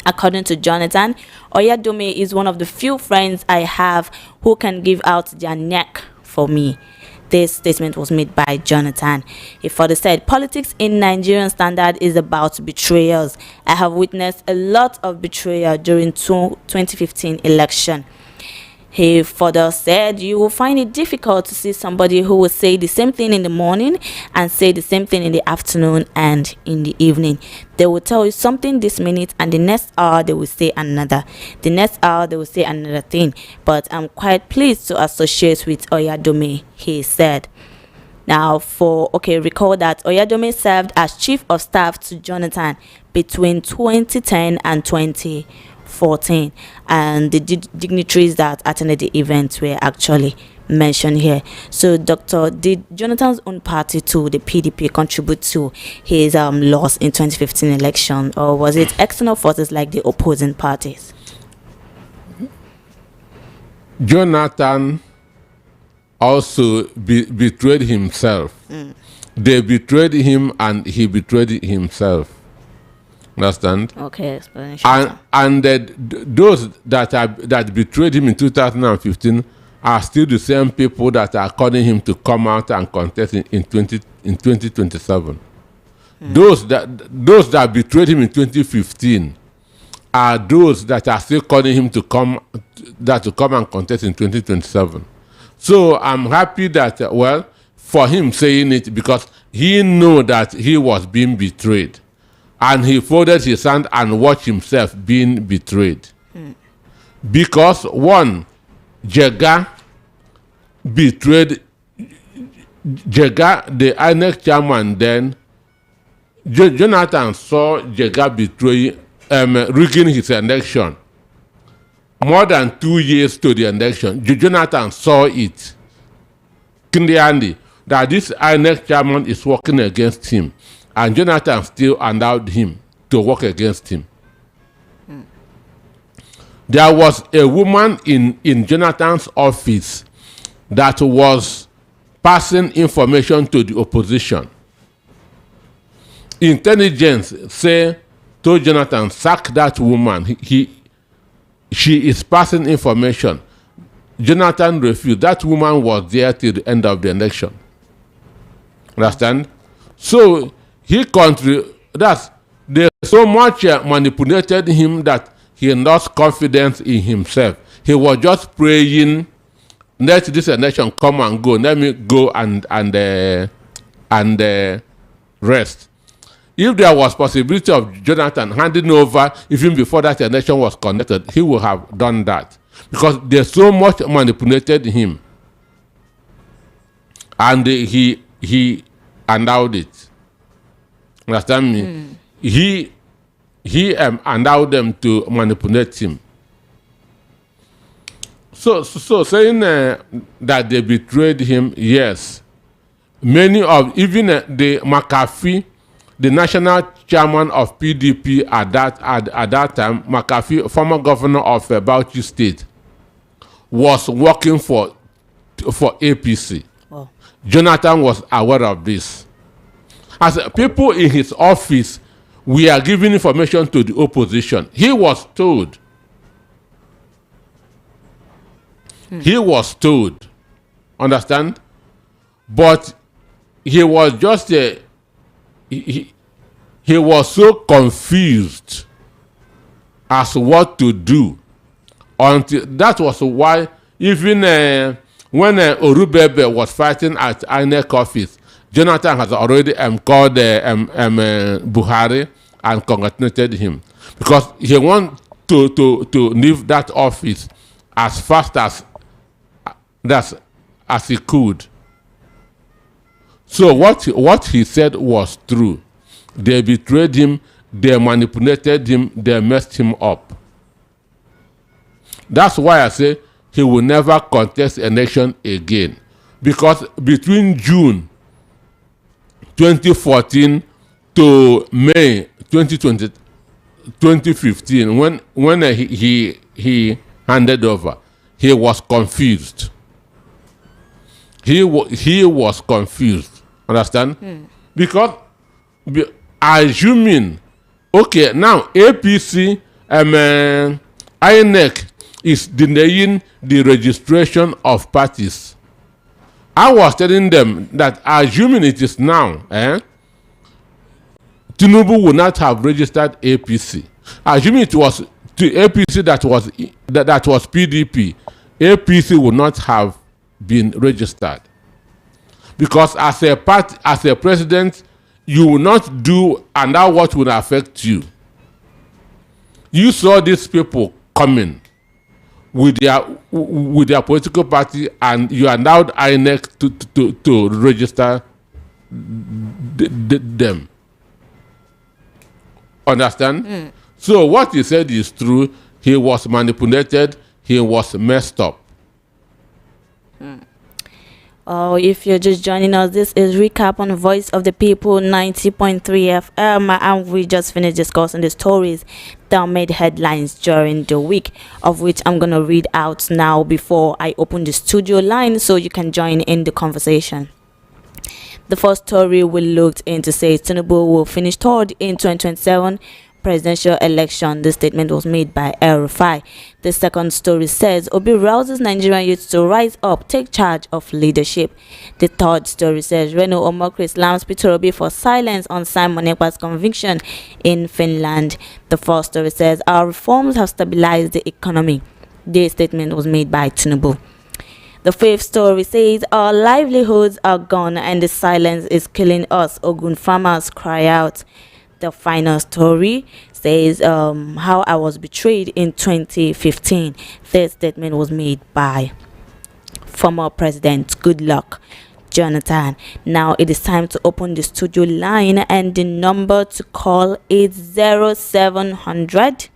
[SPEAKER 1] According to Jonathan, Oyadome is one of the few friends I have who can give out their neck for me. This statement was made by Jonathan. He further said, politics in Nigerian standard is about betrayals. I have witnessed a lot of betrayal during 2015 election. He further said, you will find it difficult to see somebody who will say the same thing in the morning and say the same thing in the afternoon and in the evening. They will tell you something this minute and the next hour they will say another. The next hour they will say another thing. But I'm quite pleased to associate with Oyadome, he said. Now, recall that Oyadome served as chief of staff to Jonathan between 2010 and 2014, and the dignitaries that attended the event were actually mentioned here. So, Doctor, did Jonathan's own party to the PDP contribute to his loss in 2015 election, or was it external forces like the opposing parties?
[SPEAKER 2] Jonathan also betrayed himself. They betrayed him and he betrayed himself. Understand?
[SPEAKER 1] Okay, explanation.
[SPEAKER 2] And those that betrayed him in 2015 are still the same people that are calling him to come out and contest in 2027. Those that betrayed him in 2015 are those that are still calling him to come and contest in 2027. So I'm happy that for him saying it, because he knew that he was being betrayed. And he folded his hand and watched himself being betrayed. Because one, Jega betrayed Jega, the INEC chairman then. Jonathan saw Jega rigging his election. More than 2 years to the election, Jonathan saw it clearly that this INEC chairman is working against him. And Jonathan still allowed him to work against him. There was a woman in Jonathan's office that was passing information to the opposition. Intelligence told Jonathan, sack that woman. She is passing information. Jonathan refused. That woman was there till the end of the election. Understand? So they so much manipulated him that he lost confidence in himself. He was just praying, let this election come and go. Let me go and rest. If there was possibility of Jonathan handing over even before that election was conducted, he would have done that, because they so much manipulated him, and he allowed it. Understand me? He allowed them to manipulate him. So saying that they betrayed him, yes. Many of even the McAfee, the national chairman of PDP at that time, McAfee, former governor of Bauchi State, was working for APC. Wow. Jonathan was aware of this. As people in his office, we are giving information to the opposition. He was told. He was told. Understand? But he was just he was so confused as what to do. Until that was why even when Orubebe was fighting at INEC office, Jonathan has already called Buhari and congratulated him, because he wanted to leave that office as fast as he could. So what he said was true. They betrayed him, they manipulated him, they messed him up. That's why I say he will never contest election again, because between June 2014 to May 2020, 2015, when he handed over, he was confused. He was confused. Understand? Because assuming, okay, now APC, INEC is denying the registration of parties. I was telling them that assuming it is now, Tinubu would not have registered APC. Assuming it was to APC that was PDP, APC would not have been registered. Because as a president, you will not do, and that what will affect you. You saw these people coming with their political party, and you allowed INEC to register them. Understand? So what he said is true. He was manipulated. He was messed up.
[SPEAKER 1] Oh, if you're just joining us, this is Recap on Voice of the People 90.3 FM, and we just finished discussing the stories that made headlines during the week, of which I'm going to read out now before I open the studio line so you can join in the conversation. The first story we looked into says Tinubu will finish third in 2027 presidential election. The statement was made by El-Rufai. The second story says Obi rouses Nigerian youth to rise up, take charge of leadership. The third story says Reno Omokri slams Peter Obi for silence on Simon Ekpa's conviction in Finland. The fourth story says our reforms have stabilized the economy. The statement was made by Tinubu. The fifth story says our livelihoods are gone and the silence is killing us. Ogun farmers cry out. The final story says how I was betrayed in 2015. This statement was made by former President Goodluck Jonathan. Now it is time to open the studio line, and the number to call is 0700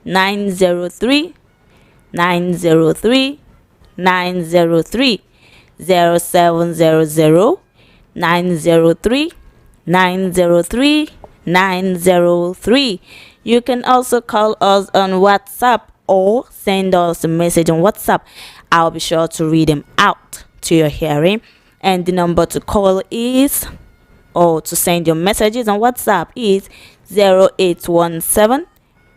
[SPEAKER 1] 903 903 903 0700 903 903 903. You can also call us on WhatsApp or send us a message on WhatsApp. I'll be sure to read them out to your hearing. And the number to call is, or to send your messages on WhatsApp is 0817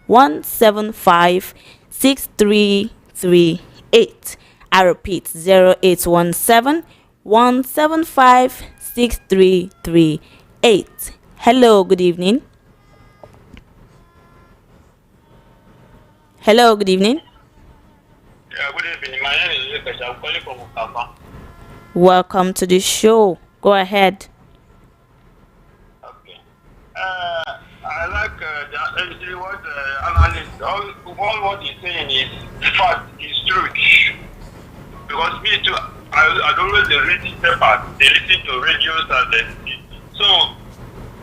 [SPEAKER 1] 175 6338. I repeat, 0817 175 6338. Hello, good evening. Hello, good evening.
[SPEAKER 3] Yeah, good evening. My name is Ekpa. I'm calling from Ekpa.
[SPEAKER 1] Welcome to the show. Go ahead.
[SPEAKER 3] Okay. I like what analyst. All what he's saying is fact, is truth. Because me too, I don't always read papers. They listen to radios and so.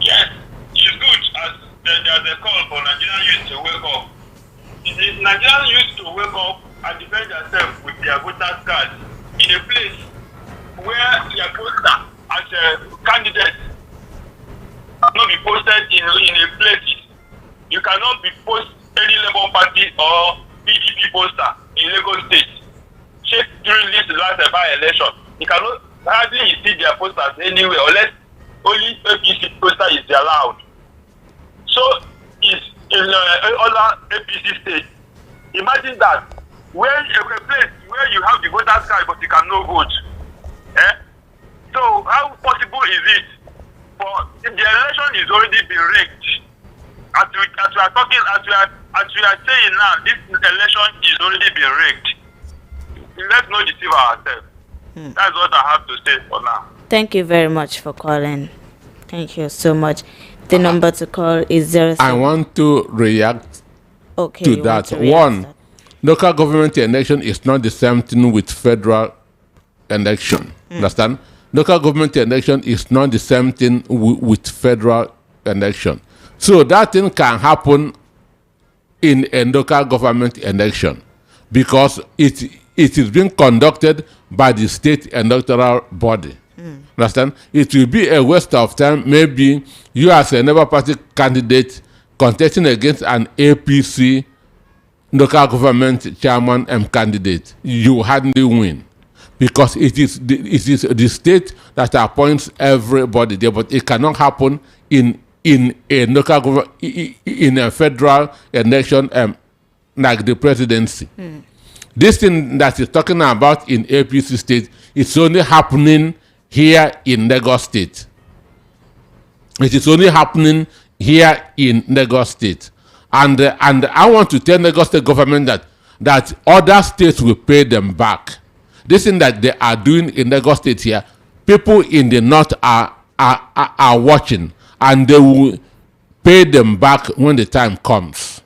[SPEAKER 3] Yes, it's good as there's a call for Nigerian youth to wake up. It is Nigerian youth to wake up and defend themselves with their voters cards in a place where your poster as a candidate cannot be posted in a place. You cannot be post any Labour Party or PDP poster in Lagos State. Check during this last by-election. You cannot hardly see their posters anywhere unless only APC poster is allowed. So it's in other APC states. Imagine that when a place where you have the voters card but you cannot vote. So how possible is it for if the election is already been rigged? As we are talking, as we are saying now, this election is already been rigged. Let's not deceive ourselves. That's what I have to say for now.
[SPEAKER 1] Thank you very much for calling. Thank you so much. The number to call is 07.
[SPEAKER 2] I want to react to that. One, local government election is not the same thing with federal election. Understand? Local government election is not the same thing with federal election. So that thing can happen in a local government election because it is being conducted by the state electoral body. Understand? It will be a waste of time. Maybe you as a Labour Party candidate contesting against an APC local government chairman candidate, you hardly win, because it is the state that appoints everybody there, but it cannot happen in a local government, in a federal election like the presidency. This thing that is talking about in APC state, it's only happening here in Lagos state. It is only happening here in Lagos state. And I want to tell Lagos state government that other states will pay them back. This thing that they are doing in Lagos state here, people in the north are watching, and they will pay them back when the time comes.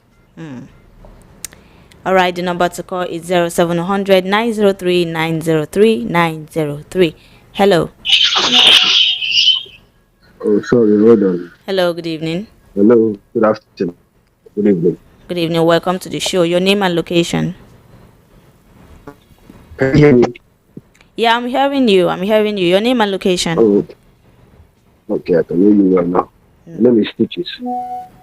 [SPEAKER 1] All right, the number to call is 0700 903 903 903. Hello.
[SPEAKER 4] Oh, sorry, hold on.
[SPEAKER 1] Hello, good evening.
[SPEAKER 4] Hello, good afternoon. Good evening.
[SPEAKER 1] Good evening, welcome to the show. Your name and location.
[SPEAKER 4] Can you hear me?
[SPEAKER 1] Yeah, I'm hearing you. Your name and location.
[SPEAKER 4] Oh, okay, I can hear you right now. My name is Stitches.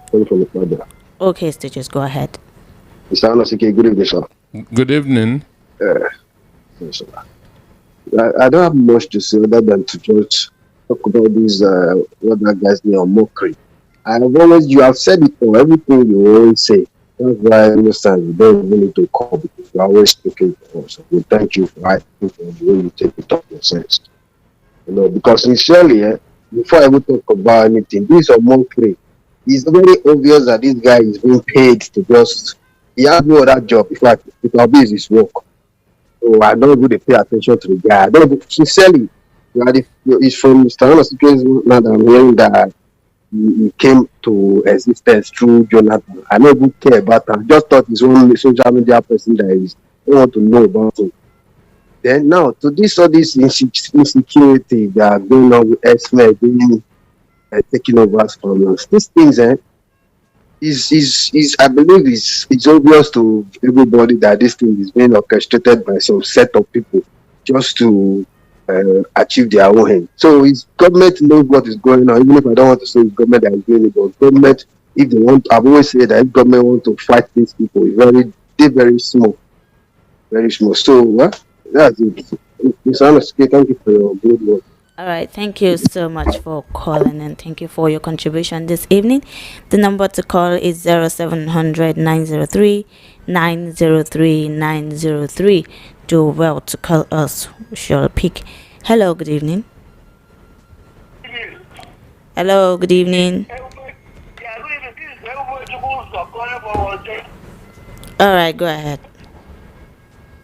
[SPEAKER 4] Calling from the father.
[SPEAKER 1] Okay, Stitches, go ahead.
[SPEAKER 4] Mr. Anosike, good evening, sir.
[SPEAKER 2] Good evening.
[SPEAKER 4] Yes, sir. I don't have much to say other than to just talk about this, what that guy's name, mockery. You have said it for everything you always say. That's why I understand you don't even need to call, because you're always speaking for us. We thank you for the way you take it up yourself. You know, because sincerely, before I even talk about anything, this is mockery. It's very obvious that this guy is being paid to just, he has no other job. In fact, it will be his work. So I don't really pay attention to the guy. I don't sincerely, it's from Mr. Anosike's now that I'm hearing that he came to existence through Jonathan. I don't even care about him. I just thought his own social media person that is. I don't want to know about him. Then now, to all this insecurity that are going on with Esme being taking over from us, these things is I believe it's obvious to everybody that this thing is being orchestrated by some set of people just to achieve their own end. So it's government knows what is going on, even if I don't want to say it's government that is doing it, but government, if they want, I've always said that if government want to fight these people, they're very small. Very small. So that's it. Mr. Anosike, thank you for your good work.
[SPEAKER 1] All right, thank you so much for calling, and thank you for your contribution this evening. The number to call is 0700 903 903 903. Do well to call us. We shall pick. Hello, good evening. Hello, good evening. All right, go ahead.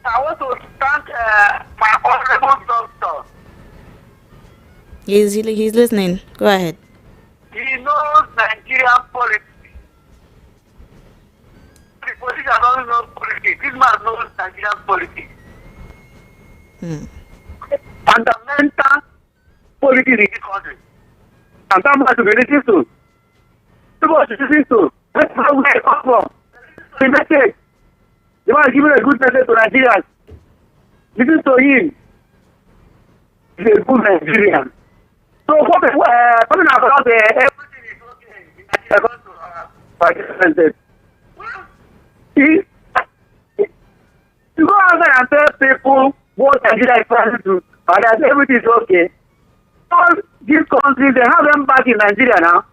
[SPEAKER 3] I want to thank my honorable doctor.
[SPEAKER 1] He's listening. Go ahead.
[SPEAKER 3] He knows Nigerian politics. The politician doesn't know politics. This man knows Nigerian politics. Fundamental politics in this country. And that man should be listened to. People should listen to. That's how we come from. The message. The man is giving a good message to Nigerians. Listen to him. He's a good Nigerian. So coming about everything is okay in Nigeria. You go outside and tell people what Nigeria is trying to do, and that everything is okay. All these countries, they have them back in Nigeria now.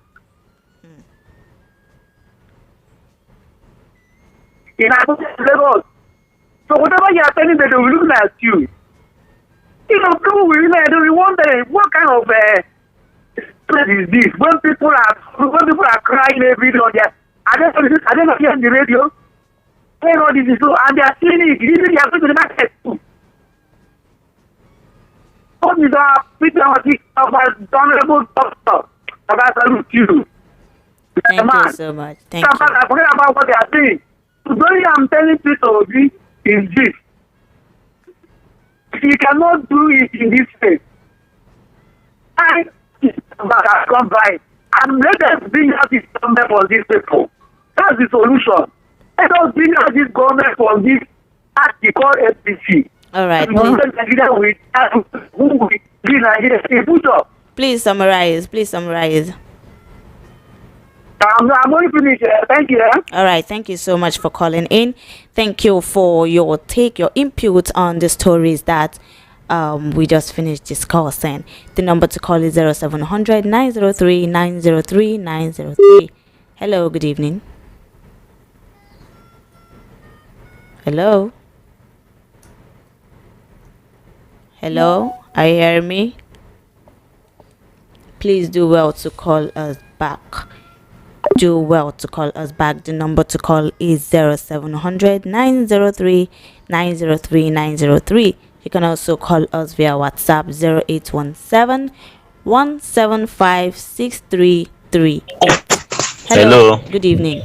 [SPEAKER 3] In Lagos. So whatever you are telling them, they will look at you. You know, people will wonder what kind of place is this? When people are crying every day on their, I don't know, hear on the radio. They know this is so, and they are seeing it. Even they are going to the market too. What is our people of our honorable doctor? I salute you.
[SPEAKER 1] Thank you so much. Thank you.
[SPEAKER 3] I forget about what they are saying. Today I'm telling people is this. You cannot do it in this way. And come by and let us bring out this government for these people. That's the solution. Let us bring out this government for this act called SPC.
[SPEAKER 1] All right.
[SPEAKER 3] Please
[SPEAKER 1] summarize.
[SPEAKER 5] I'm only finished. Thank you.
[SPEAKER 1] All right, thank you so much for calling in. Thank you for your input on the stories that we just finished discussing. The number to call is 0700 903 903 903. Hello, good evening. Hello. Hello, are you hearing me? Please do well to call us back. Do well to call us back. The number to call is 0700 903 903 903. You can also call us via WhatsApp 0817 175 6338.
[SPEAKER 6] Hello.
[SPEAKER 1] Good evening.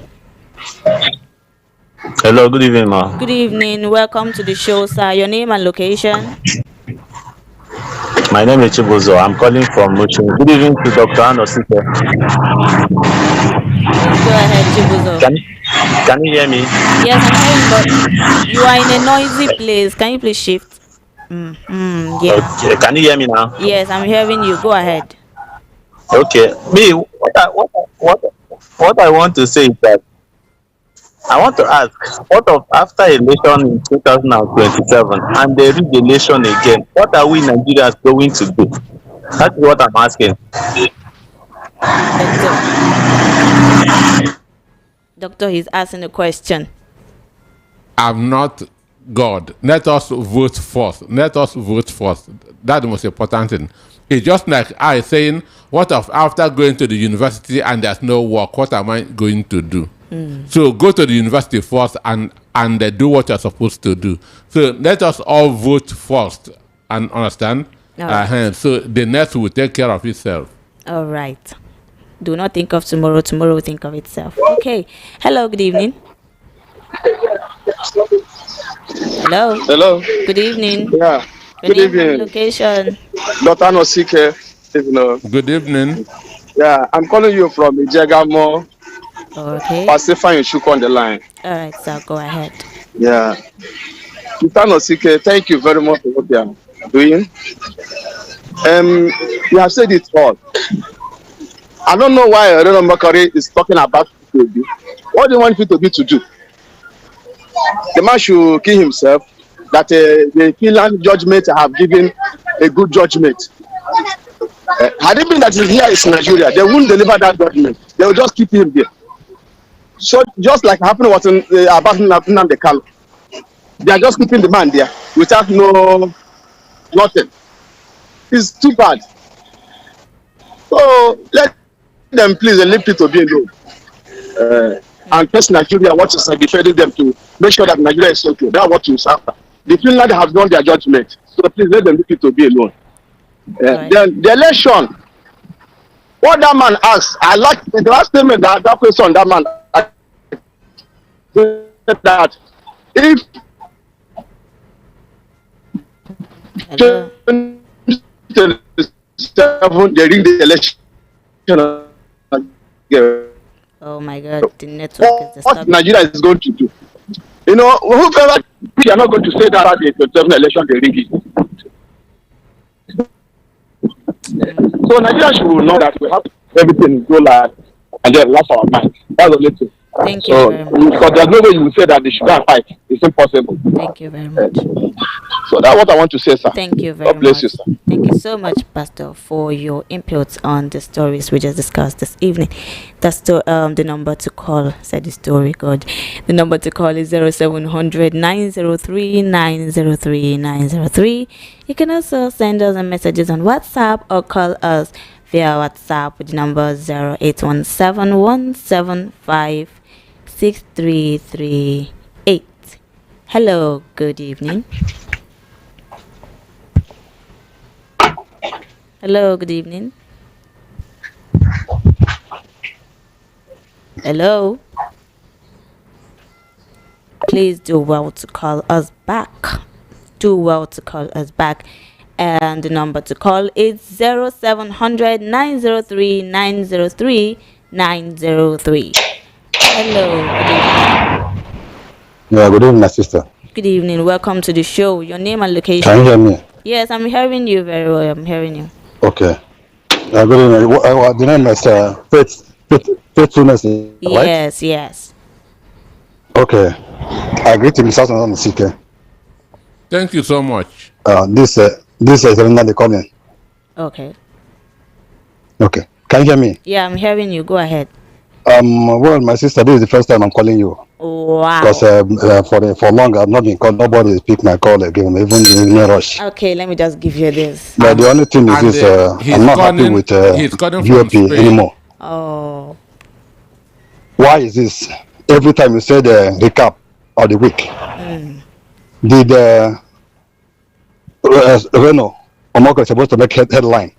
[SPEAKER 6] Hello, good evening, ma.
[SPEAKER 1] Good evening. Welcome to the show, sir. Your name and location?
[SPEAKER 6] My name is Chibuzo. I'm calling from Motion. Good evening to Dr. Anosike.
[SPEAKER 1] Please go ahead, Chibuzo.
[SPEAKER 6] Can you hear me?
[SPEAKER 1] Yes, I'm hearing, but you are in a noisy place. Can you please shift? Yeah.
[SPEAKER 6] Okay. Can you hear me now?
[SPEAKER 1] Yes, I'm hearing you. Go ahead.
[SPEAKER 6] Okay. Me, what I want to say is that I want to ask, what of after election in 2027 and they read the election again, what are we Nigerians going to do? That's what I'm asking.
[SPEAKER 1] Doctor is asking a question.
[SPEAKER 2] I'm not God. Let us vote first. Let us vote first. That's the most important thing. It's just like I saying, what of after going to the university and there's no work, what am I going to do? So go to the university first and do what you're supposed to do. So let us all vote first and understand.
[SPEAKER 1] Right.
[SPEAKER 2] So the next will take care of itself.
[SPEAKER 1] All right. Do not think of tomorrow. Tomorrow will think of itself. Okay. Hello. Good evening. Hello.
[SPEAKER 7] Hello.
[SPEAKER 1] Good evening.
[SPEAKER 7] Yeah.
[SPEAKER 1] Your
[SPEAKER 7] Good
[SPEAKER 1] name and
[SPEAKER 7] evening.
[SPEAKER 1] location?
[SPEAKER 7] Dr. Anosike.
[SPEAKER 2] Good evening.
[SPEAKER 7] Yeah, I'm calling you from Ijegamo.
[SPEAKER 1] Okay.
[SPEAKER 7] Pacifier and Shuko on the line.
[SPEAKER 1] All right, sir. Go ahead.
[SPEAKER 7] Yeah. Dr. Anosike, thank you very much for what you are doing. You have said it all. I don't know why Reno Makari is talking about P2B. What do you want P2B to do? The man should kill himself. That the Finland judgment have given a good judgment. Had it been that he's here in Nigeria, they wouldn't deliver that judgment. They will just keep him there. So just like happened was in about Nnamdi Kanu, they are just keeping the man there without nothing. It's too bad. So let them please leave it to be alone. And press Nigeria what is defending them to make sure that Nigeria is okay. That's what you suffer. The Finland have done their judgment. So please let them leave it to be alone.
[SPEAKER 1] Right.
[SPEAKER 7] The election, what that man asked, I like the last statement that question that man asked, that if
[SPEAKER 1] Hello.
[SPEAKER 7] they ring the election,
[SPEAKER 1] Oh my God, the network is
[SPEAKER 7] what
[SPEAKER 1] disturbing.
[SPEAKER 7] Nigeria is going to do? You know, whoever we are not going to say that at the 27 election they ring it. So Nigeria should know that we have everything go like and then lost our mind. That's the only thing.
[SPEAKER 1] Thank you
[SPEAKER 7] So
[SPEAKER 1] very much.
[SPEAKER 7] because there's no way you will say that they should go and fight. It's impossible.
[SPEAKER 1] Thank you very much.
[SPEAKER 7] So that's what I want to say, sir.
[SPEAKER 1] Thank you very
[SPEAKER 7] God bless
[SPEAKER 1] much.
[SPEAKER 7] you, sir.
[SPEAKER 1] Thank you so much, Pastor, for your input on the stories we just discussed this evening. That's the number to call. Said the story, God. The number to call is 0700 903 903 903. You can also send us messages on WhatsApp or call us via WhatsApp with the number 0817 175 6338. Hello, good evening. Hello, good evening. Hello. Please do well to call us back. Do well to call us back. And the number to call is 0700 903 903 903. Hello, good evening.
[SPEAKER 8] Yeah, good evening, my sister.
[SPEAKER 1] Good evening. Welcome to the show. Your name and location.
[SPEAKER 8] Can you hear me?
[SPEAKER 1] Yes, I'm hearing you very well. I'm hearing you.
[SPEAKER 8] Okay. Good evening. The name is faithfulness, right?
[SPEAKER 1] Yes, yes.
[SPEAKER 8] Okay. I agree to Mr. Sike.
[SPEAKER 2] Thank you so much.
[SPEAKER 8] This is another calling.
[SPEAKER 1] Okay.
[SPEAKER 8] Okay. Can you hear me?
[SPEAKER 1] Yeah, I'm hearing you. Go ahead.
[SPEAKER 8] Well, my sister, this is the first time I'm calling you. Because
[SPEAKER 1] Wow.
[SPEAKER 8] for long I've not been called. Nobody picked my call again, even in a rush.
[SPEAKER 1] Okay, let me just give you this.
[SPEAKER 8] But the only thing is
[SPEAKER 2] And
[SPEAKER 8] this:
[SPEAKER 2] he's
[SPEAKER 8] I'm not happy
[SPEAKER 2] calling.
[SPEAKER 8] with
[SPEAKER 2] He's calling from
[SPEAKER 8] VOP
[SPEAKER 2] Spain.
[SPEAKER 8] anymore.
[SPEAKER 1] Oh.
[SPEAKER 8] Why is this? Every time you say the recap of the week, did Reno Omoko supposed to make headline?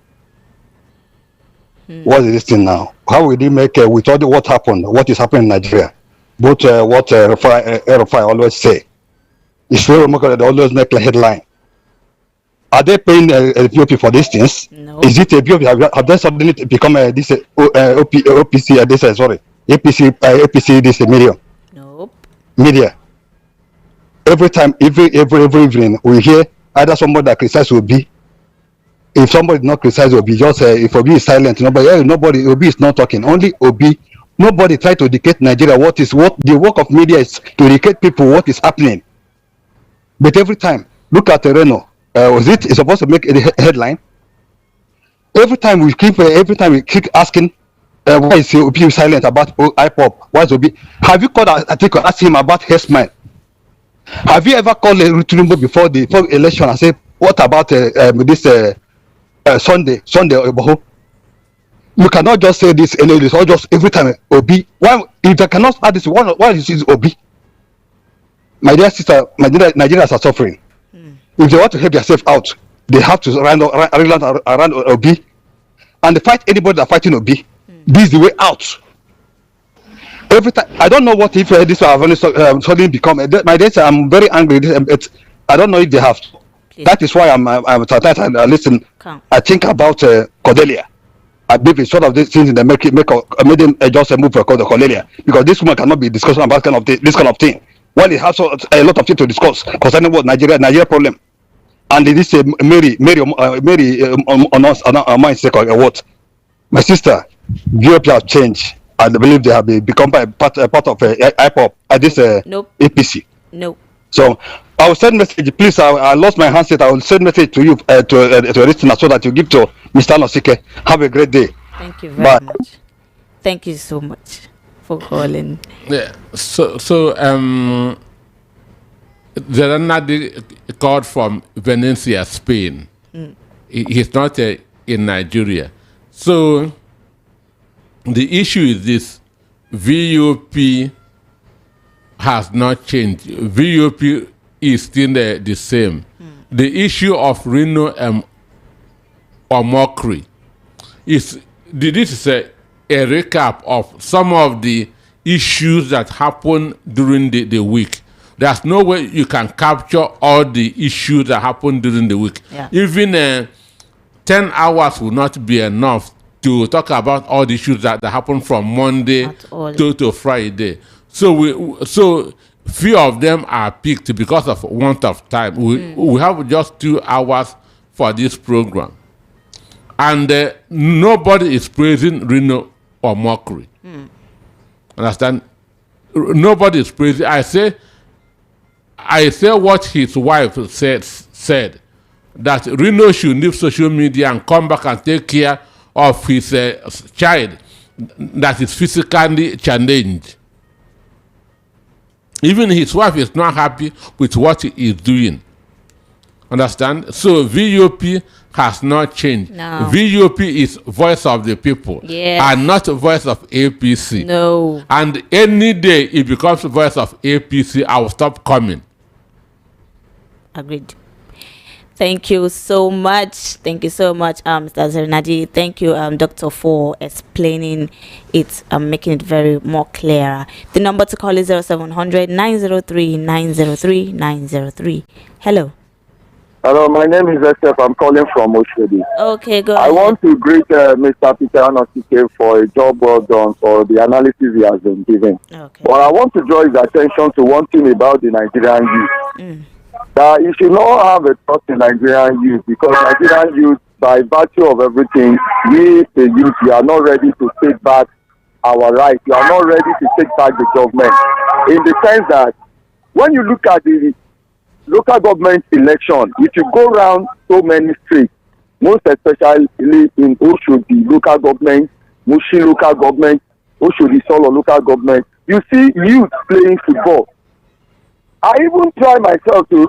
[SPEAKER 8] What is this thing now? How will he make with all the what happened, what is happening in Nigeria? Both what Erufai always say. It's very Omoko that always make a headline. Are they paying VOP for these things?
[SPEAKER 1] No.
[SPEAKER 8] Is it a VOP? Have they suddenly become this OPC? This sorry, APC this media?
[SPEAKER 1] Nope.
[SPEAKER 8] Media. Every time, every evening, we hear either somebody that criticizes Obi. If somebody not criticize Obi, just if Obi is silent, nobody Obi is not talking. Only Obi. Nobody try to educate Nigeria what the work of media is to educate people what is happening. But every time, look at Reno. It's supposed to make a headline? Every time we keep asking, why is Obi silent about IPOP? Why is Obi? Have you called Atiku, ask him about Hesman? Have you ever called Tinubu before the election and say, what about this Sunday Oboho? You cannot just say this and this, or just every time Obi. Why, if they cannot add this, why is this Obi? My dear sister, Nigerians are suffering. If they want to help themselves out, they have to run around Obi and they fight anybody that fighting Obi. This is the way out. Every time, I don't know what if this will have only suddenly become. My days, I'm very angry. I don't know if they have.
[SPEAKER 1] Please.
[SPEAKER 8] That is why I'm sometimes I listen.
[SPEAKER 1] Come.
[SPEAKER 8] I think about Cordelia. I believe it's sort of these things that made them just move for Cordelia, because this woman cannot be discussing about this kind of thing. Well, it has a lot of things to discuss concerning what Nigeria problem, and this Mary on us on my sake or what? My sister, VOP have changed. I believe they have become part of IPOP at this
[SPEAKER 1] Nope.
[SPEAKER 8] APC.
[SPEAKER 1] Nope.
[SPEAKER 8] So I will send message. Please, I lost my handset. I will send message to you to a listener so that you give to Mr. Nosike. Have a great day.
[SPEAKER 1] Thank you very much. Thank you so much for calling.
[SPEAKER 2] Yeah. So there another called from Valencia, Spain. He's not in Nigeria. So the issue is this: VUP has not changed. VUP is still the same. The issue of Reno or mockery is this is a recap of some of the issues that happen during the week. There's no way you can capture all the issues that happen during the week.
[SPEAKER 1] Yeah.
[SPEAKER 2] Even 10 hours will not be enough to talk about all the issues that happen from Monday to Friday. So few of them are picked because of want of time. We have just 2 hours for this program. And nobody is praising Reno or mockery. Understand? Nobody is praising. I say what his wife said that Reno should leave social media and come back and take care of his child that is physically challenged. Even his wife is not happy with what he is doing. Understand? So VUP has not changed.
[SPEAKER 1] No.
[SPEAKER 2] VUP is voice of the people, and not voice of APC.
[SPEAKER 1] No.
[SPEAKER 2] And any day it becomes voice of APC, I will stop coming.
[SPEAKER 1] Agreed. Thank you so much. Thank you so much, Mr. Zernadi. Thank you, Doctor, for explaining it and making it very more clearer. The number to call is 0700 903 903 903. Hello.
[SPEAKER 5] Hello, my name is Ekpa. I'm calling from Oshodi.
[SPEAKER 1] Okay, go
[SPEAKER 5] I
[SPEAKER 1] ahead.
[SPEAKER 5] want to greet Mr. Peter Anosike for a job well done for the analysis he has been giving.
[SPEAKER 1] Okay.
[SPEAKER 5] But I want to draw his attention to one thing about the Nigerian youth. That you should not have a trust in Nigerian youth, because Nigerian youth, by virtue of everything, we the youth, we are not ready to take back our rights. You are not ready to take back the government. In the sense that when you look at the local government election, if you go around so many streets, most especially in Oshodi local government, Mushi local government, Oshodi Solo local government, you see youth playing football. I even try myself to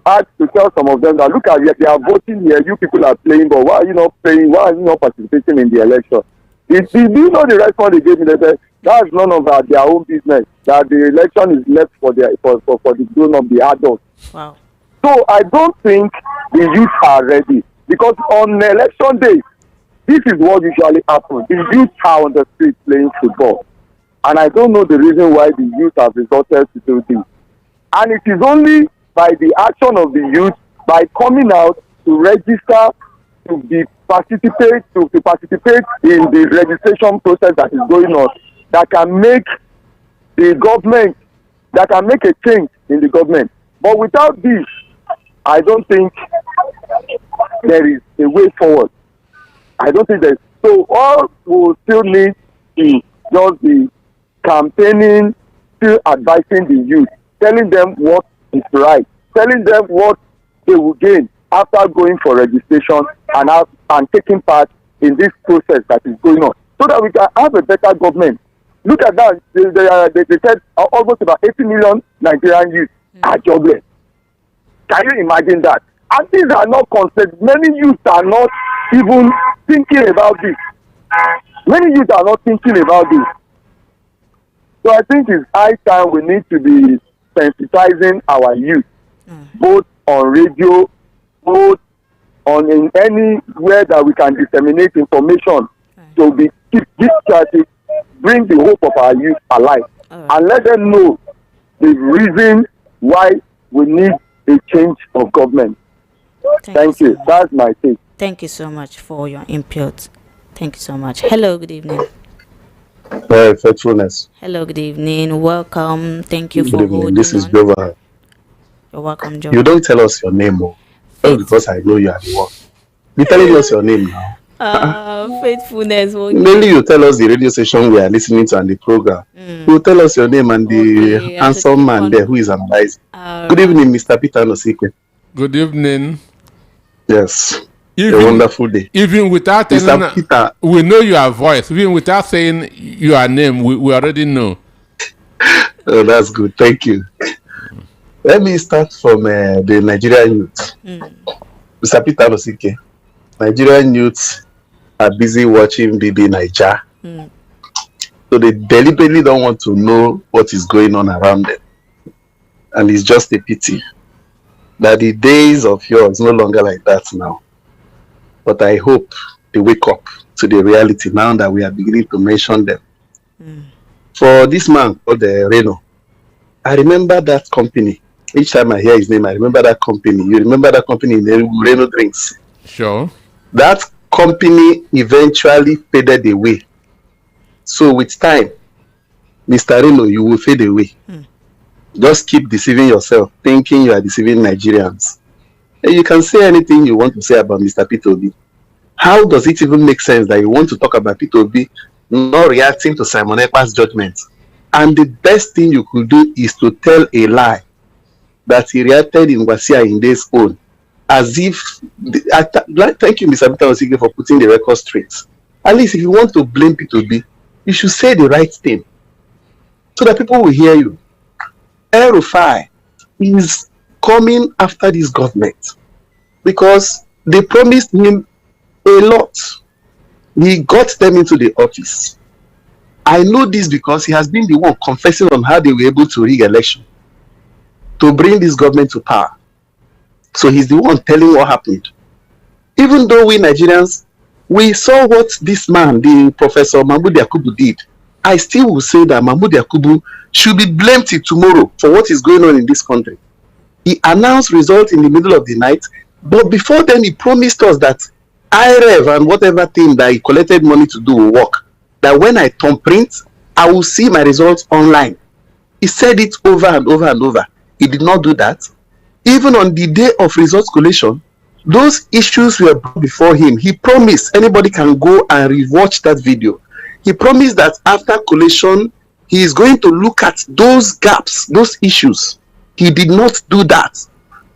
[SPEAKER 5] tell some of them that look at it, they are voting here, you people are playing, but why are you not playing? Why are you not participating in the election? Do you know the response they gave me? They said that's none of their own business. That the election is left for the grown of the adults.
[SPEAKER 1] Wow.
[SPEAKER 5] So I don't think the youth are ready, because on election day, this is what usually happens. The youth are on the street playing football, and I don't know the reason why the youth have resorted to do this. And it is only by the action of the youth, by coming out to register, to participate in the registration process that is going on, that can make the government, that can make a change in the government. But without this, I don't think there is a way forward. I don't think that. So all will still need to just be campaigning, still advising the youth, telling them what is right, telling them what they will gain after going for registration and taking part in this process that is going on, so that we can have a better government. Look at that. They said almost about 80 million Nigerian youth are jobless. Can you imagine that? And these are not concept. Many youth are not even thinking about this. Many youth are not thinking about this. So I think it's high time we need to be sensitizing our youth, both on radio, both on in anywhere that we can disseminate information, so we keep this charity, bring the hope of our youth alive, and let them know the reason why we need a change of government. Thank you. That's my take.
[SPEAKER 1] Thank you so much for your input. Thank you so much. Hello, good evening.
[SPEAKER 9] Faithfulness.
[SPEAKER 1] Hello, good evening. Welcome. Thank you for
[SPEAKER 9] Good evening.
[SPEAKER 1] holding
[SPEAKER 9] This is
[SPEAKER 1] on.
[SPEAKER 9] Jova.
[SPEAKER 1] You're welcome, Joe.
[SPEAKER 9] You don't tell us your name, not because I know you are the one. You're telling us your name now.
[SPEAKER 1] Faithfulness.
[SPEAKER 9] Mainly you tell us the radio station we are listening to and the program. You tell us your name and the handsome man there who is analyzing. Good evening, Mr. Peter Nosike.
[SPEAKER 2] Good evening.
[SPEAKER 9] Yes. A wonderful day.
[SPEAKER 2] Even without
[SPEAKER 9] Mr. Peter,
[SPEAKER 2] we know your voice. Even without saying your name, we already know.
[SPEAKER 9] Oh, that's good. Thank you. Let me start from the Nigerian youth. Mr. Peter Nosike. Nigerian youths are busy watching BB Niger. So they deliberately don't want to know what is going on around them. And it's just a pity that the days of yours no longer like that now. But I hope they wake up to the reality now that we are beginning to mention them. For this man called Reno, I remember that company. Each time I hear his name, I remember that company. You remember that company in Reno Drinks?
[SPEAKER 2] Sure.
[SPEAKER 9] That company eventually faded away. So with time, Mr. Reno, you will fade away. Just keep deceiving yourself, thinking you are deceiving Nigerians. And you can say anything you want to say about Mr. P2B. How does it even make sense that you want to talk about P2B not reacting to Simon Ekpa's judgment? And the best thing you could do is to tell a lie that he reacted in Wasia Inde's own. As if, thank you, Mr. Peter Osige, for putting the record straight. At least if you want to blame P2B, you should say the right thing so that people will hear you. El-Rufai is coming after this government because they promised him a lot. He got them into the office. I know this because he has been the one confessing on how they were able to rig election to bring this government to power. So he's the one telling what happened. Even though we Nigerians, we saw what this man, the Professor Mahmoud Yakubu, did. I still will say that Mahmoud Yakubu should be blamed till tomorrow for what is going on in this country. He announced results in the middle of the night, but before then he promised us that IREV and whatever thing that he collected money to do will work. That when I thumbprint, I will see my results online. He said it over and over and over. He did not do that. Even on the day of results collation, those issues were brought before him. He promised anybody can go and rewatch that video. he promised that after collation, he is going to look at those gaps, those issues. He did not do that.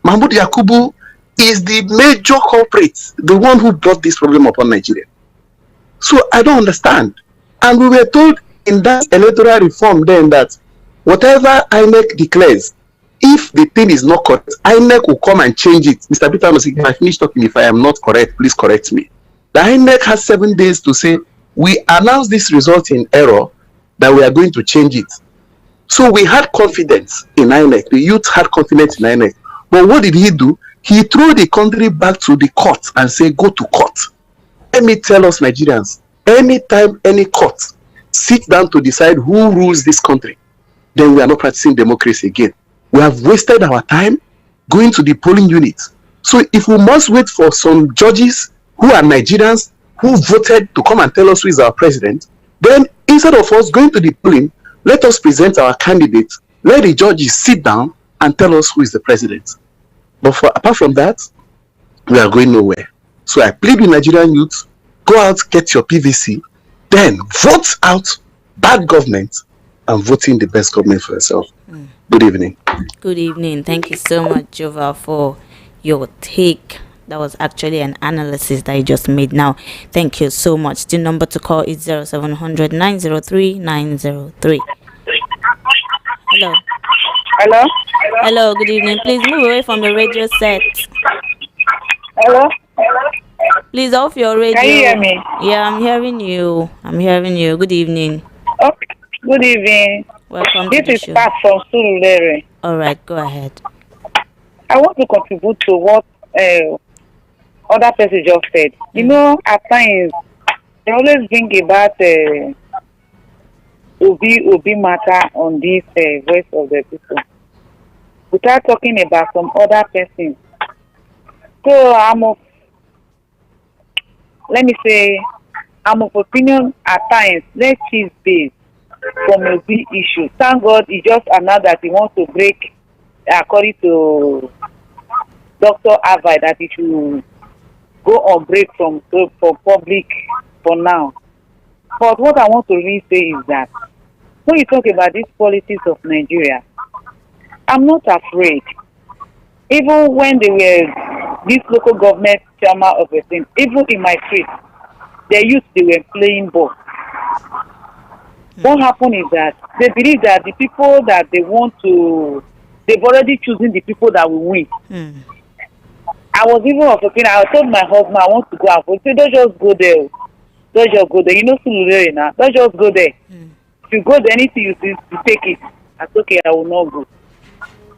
[SPEAKER 9] Mahmoud Yakubu is the major culprit, the one who brought this problem upon Nigeria. So I don't understand. And we were told in that electoral reform then that whatever INEC declares, if the thing is not correct, INEC will come and change it. Mr. Peter, if I finish talking, if I am not correct, please correct me. The INEC has 7 days to say, we announce this result in error, that we are going to change it. So we had confidence in INEC. The youth had confidence in INEC. But what did he do? He threw the country back to the court and said, go to court. Let me tell us Nigerians, anytime any court sits down to decide who rules this country, then we are not practicing democracy again. We have wasted our time going to the polling units. So if we must wait for some judges who are Nigerians who voted to come and tell us who is our president, then instead of us going to the polling, let us present our candidates, let the judges sit down and tell us who is the president. But apart from that, we are going nowhere. So I plead with Nigerian youth, go out, get your PVC, then vote out bad government and vote in the best government for yourself. Good evening.
[SPEAKER 1] Good evening. Thank you so much, Jova, for your take. That was actually an analysis that you just made now. Thank you so much. The number to call is 0700 903 903. Hello.
[SPEAKER 10] Hello?
[SPEAKER 1] Hello, good evening. Please move away from your radio set.
[SPEAKER 10] Hello?
[SPEAKER 1] Please off your radio.
[SPEAKER 10] Can you hear me?
[SPEAKER 1] Yeah, I'm hearing you. Good evening.
[SPEAKER 10] Okay. Good evening.
[SPEAKER 1] Welcome
[SPEAKER 10] This
[SPEAKER 1] to the
[SPEAKER 10] is
[SPEAKER 1] show.
[SPEAKER 10] Pat from Surulere.
[SPEAKER 1] All right, go ahead.
[SPEAKER 10] I want to contribute to what other person just said. You know, at times, they always bring about Obi matter on this voice of the people without talking about some other person. So I'm of opinion at times, let's choose base from Obi issue. Thank God he just announced that he wants to break, according to Dr. Avi, that he should go on break from public for now. But what I want to really say is that when you talk about this politics of Nigeria, I'm not afraid. Even when they were this local government chairman of a thing, even in my street, they were playing ball. What happened is that they believe that the people that they want to, they've already chosen the people that will win. I was even of opinion. I told my husband I want to go and vote. He said, don't just go there. Don't just go there. You know, Surulere now. Don't just go there. If you go there, anything you see, you take it. That's okay. I will not go.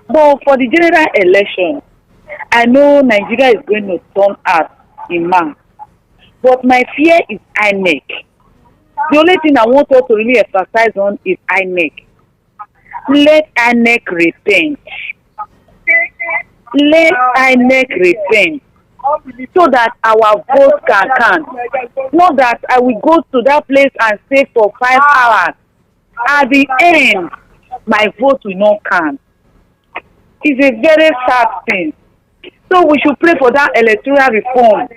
[SPEAKER 10] But for the general election, I know Nigeria is going to turn out in March. But my fear is INEC. The only thing I want us to really emphasize on is INEC. Let INEC repent. Let INEC repent so that our vote can count. Not that I will go to that place and stay for 5 hours. At the end, my vote will not count. It's a very sad thing. So we should pray for that electoral reform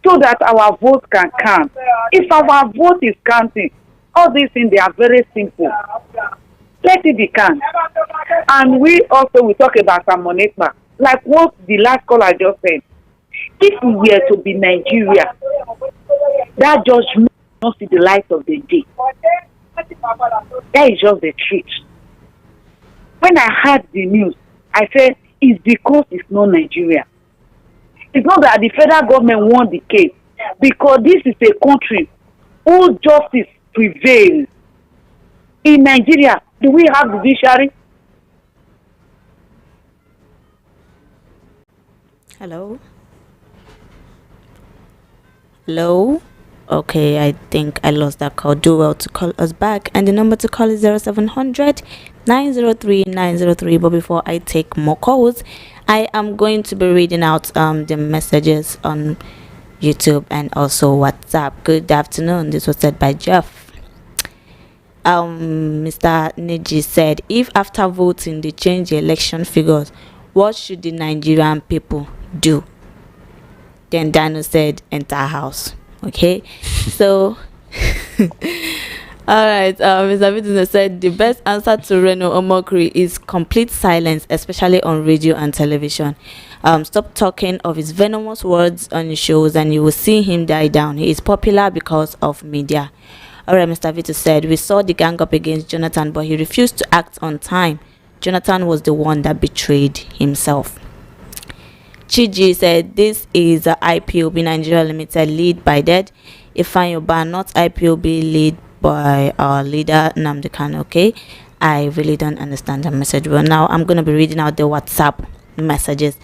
[SPEAKER 10] so that our vote can count. If our vote is counting, all these things, they are very simple. Let it be count. And we also will talk about Simon Ekpa. Like what the last caller just said. If we were to be Nigeria, that judgment will not see the light of the day. That is just the truth. When I heard the news, I said, it's because it's not Nigeria. It's not that the federal government won the case, because this is a country whose justice prevails. In Nigeria, do we have judiciary?
[SPEAKER 1] Hello? Hello? Okay, I think I lost that call. Do well to call us back. And the number to call is 0700 903 903. But before I take more calls, I am going to be reading out the messages on YouTube and also WhatsApp. Good afternoon. This was said by Jeff. Mr. Neji said, if after voting they change the election figures, what should the Nigerian people do? Then Dano said, enter house. Okay, so All right, Mr. Viduna said the best answer to Reno Omokri is complete silence, especially on radio and television. Stop talking of his venomous words on shows and you will see him die down. He is popular because of media. All right, Mr. Vito said, we saw the gang up against Jonathan, but he refused to act on time. Jonathan was the one that betrayed himself. Chiji said, this is a IPOB Nigeria Limited lead by dead. Ifeanyi not IPOB lead by our leader Nnamdi Kanu. Okay, I really don't understand the message. Well, now I'm going to be reading out the WhatsApp messages.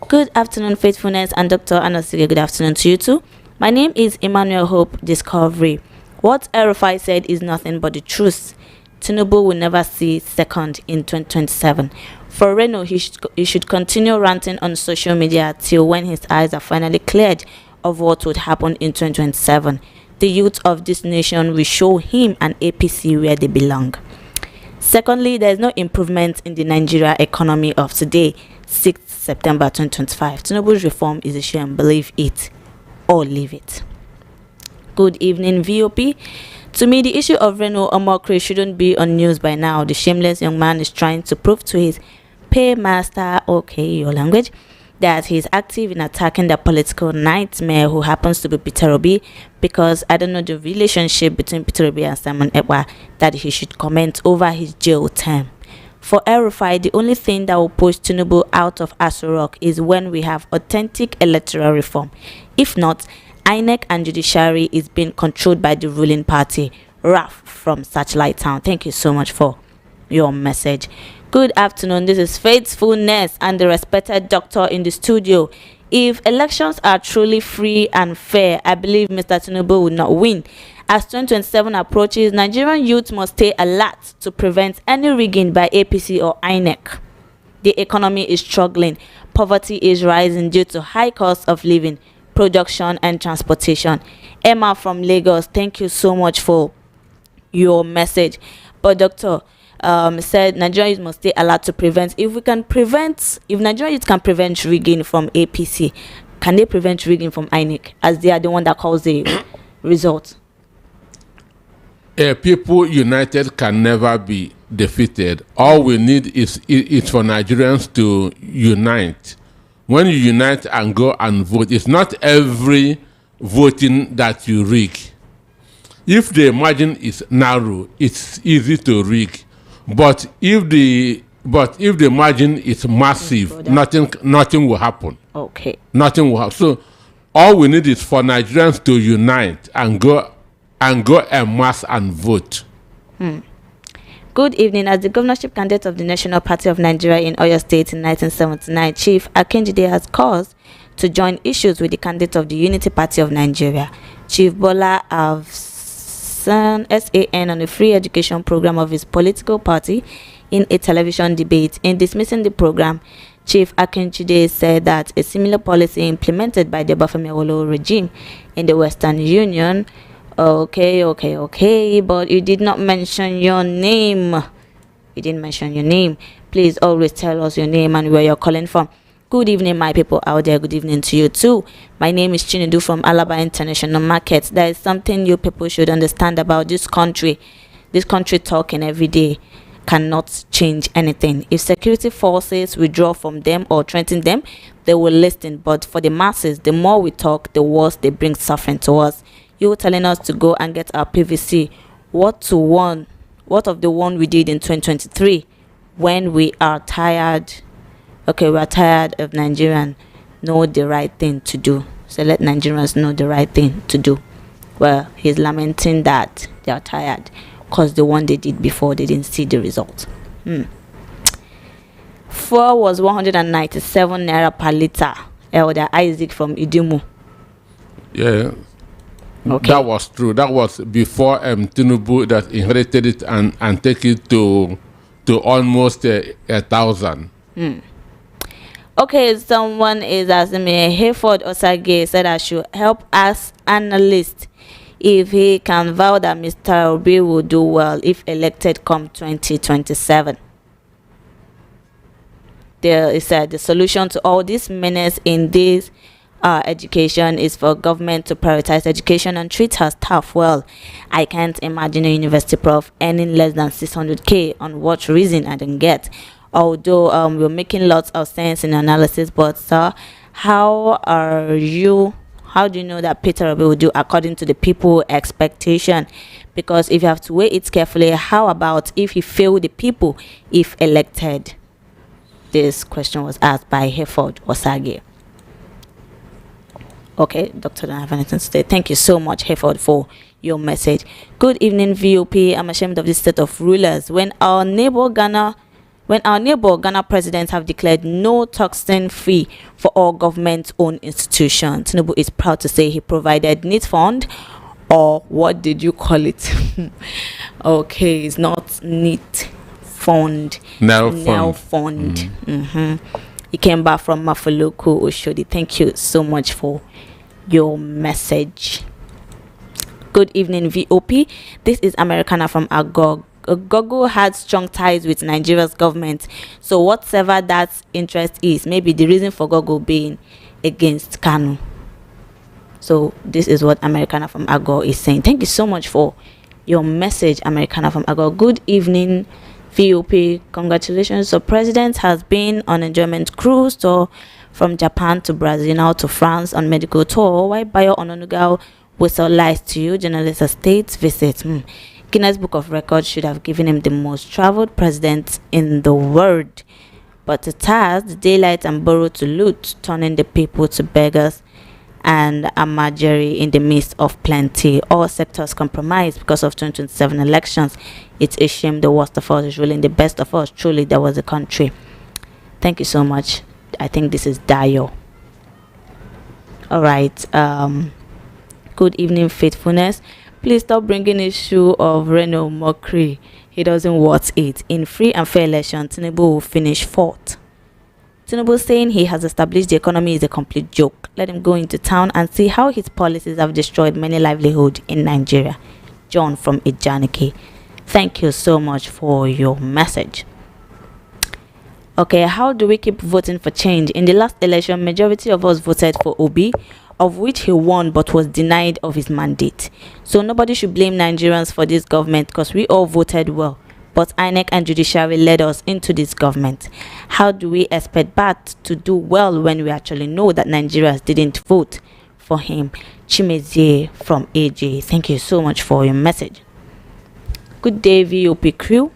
[SPEAKER 1] Good afternoon, Faithfulness and Dr. Anosige. Good afternoon to you too. My name is Emmanuel Hope Discovery. What RFI said is nothing but the truth. Tinubu will never see second in 2027. For Reno, he should continue ranting on social media till when his eyes are finally cleared of what would happen in 2027. The youth of this nation will show him and APC where they belong. Secondly, there is no improvement in the Nigeria economy of today, 6th September 2025. Tinubu's reform is a shame, believe it or leave it. Good evening, VOP. To me, the issue of Reno Omokri shouldn't be on news by now. The shameless young man is trying to prove to his paymaster, okay, your language, that he's active in attacking the political nightmare who happens to be Peter Obi, because I don't know the relationship between Peter Obi and Simon Ekpa that he should comment over his jail term. For RFI, the only thing that will push Tinubu out of Aso Rock is when we have authentic electoral reform. If not, INEC and judiciary is being controlled by the ruling party. Raf from Satellite Town. Thank you so much for your message. Good afternoon. This is Faithfulness and the respected doctor in the studio. If elections are truly free and fair, I believe Mr. Tinubu will not win. As 2027 approaches, Nigerian youth must stay alert to prevent any rigging by APC or INEC. The economy is struggling. Poverty is rising due to high cost of living, production and transportation. Emma from Lagos, thank you so much for your message. But doctor said Nigerians must stay alert to prevent. If Nigerians can prevent rigging from APC, can they prevent rigging from INEC, as they are the one that calls the result?
[SPEAKER 2] People united can never be defeated. All we need is for Nigerians to unite. When you unite and go and vote, it's not every voting that you rig. If the margin is narrow, it's easy to rig. But if the margin is massive, nothing will happen.
[SPEAKER 1] Okay.
[SPEAKER 2] Nothing will happen. So all we need is for Nigerians to unite and go en masse and vote.
[SPEAKER 1] Good evening. As the governorship candidate of the National Party of Nigeria in Oyo State in 1979, Chief Akinjide has cause to join issues with the candidate of the Unity Party of Nigeria, Chief Bola SAN on the free education program of his political party in a television debate. In dismissing the program, Chief Akinjide said that a similar policy implemented by the Bafemi Awolowo regime in the Western Union. Okay, but you did not mention your name. You didn't mention your name. Please always tell us your name and where you're calling from. Good evening, my people out there. Good evening to you too. My name is Chinedu from Alaba International Market. There is something you people should understand about this country. This country talking every day cannot change anything. If security forces withdraw from them or threaten them, they will listen. But for the masses, the more we talk, the worse they bring suffering to us. You telling us to go and get our PVC. What of the one we did in 2023 when we are tired? Okay, we are tired of Nigerians know the right thing to do. So let Nigerians know the right thing to do. Well, he's lamenting that they are tired because the one they did before, they didn't see the result. Fuel was 197 naira per liter. Elder Isaac from Idumu.
[SPEAKER 2] Yeah.
[SPEAKER 1] Okay.
[SPEAKER 2] That was true. That was before Tinubu that inherited it and take it to almost 1,000.
[SPEAKER 1] Okay, someone is asking me, Hayford Osage said I should help ask analyst if he can vow that Mr. Obi will do well if elected come 2027. There is the solution to all this menace in this education is for government to prioritize education and treat her staff well. I can't imagine a university prof earning less than 600k. On what reason? I don't get. Although we're making lots of sense in analysis, but sir, how are you? How do you know that Peter Obi will do according to the people expectation? Because if you have to weigh it carefully, how about if he failed the people if elected? This question was asked by Hereford Osage. Okay, Doctor, don't have anything to say. Thank you so much, Hereford, for your message. Good evening, VOP. I'm ashamed of this state of rulers. When our neighbor Ghana presidents have declared no toxin free for all government-owned institutions, Tinubu is proud to say he provided NEET fund, or what did you call it? Okay, it's not NEET fund.
[SPEAKER 2] Now
[SPEAKER 1] fund. He came back from Mafuluku Oshodi. Thank you so much for your message. Good evening, VOP. This is Americana from Agog. Gogo had strong ties with Nigeria's government, so whatever that interest is, maybe the reason for Gogo being against Kanu. So this is what Americana from Agog is saying. Thank you so much for your message, Americana from Agog. Good evening, VOP. Congratulations. So president has been on enjoyment cruise tour from Japan to Brazil, now to France on medical tour. Why Bayo Ononuga whistle lies to you? Journalist states visit. Guinness Book of Records should have given him the most traveled president in the world, but it has the daylight and borrow to loot, turning the people to beggars and a majority in the midst of plenty. All sectors compromised because of 2027 elections. It's a shame the worst of us is ruling the best of us. Truly, there was a country. Thank you so much. I think this is Dio. All right. Good evening, faithfulness. Please stop bringing issue of Reno mockery. He doesn't want it. In free and fair election, Tinubu will finish fourth. Tinubu saying he has established the economy is a complete joke. Let him go into town and see how his policies have destroyed many livelihoods in Nigeria. John from Ijaniki. Thank you so much for your message. Okay, how do we keep voting for change? In the last election, majority of us voted for Obi, of which he won but was denied of his mandate. So nobody should blame Nigerians for this government because we all voted well. But INEC and judiciary led us into this government. How do we expect Bat to do well when we actually know that Nigerians didn't vote for him? Chimezie from AJ. Thank you so much for your message. Good day, VOP crew.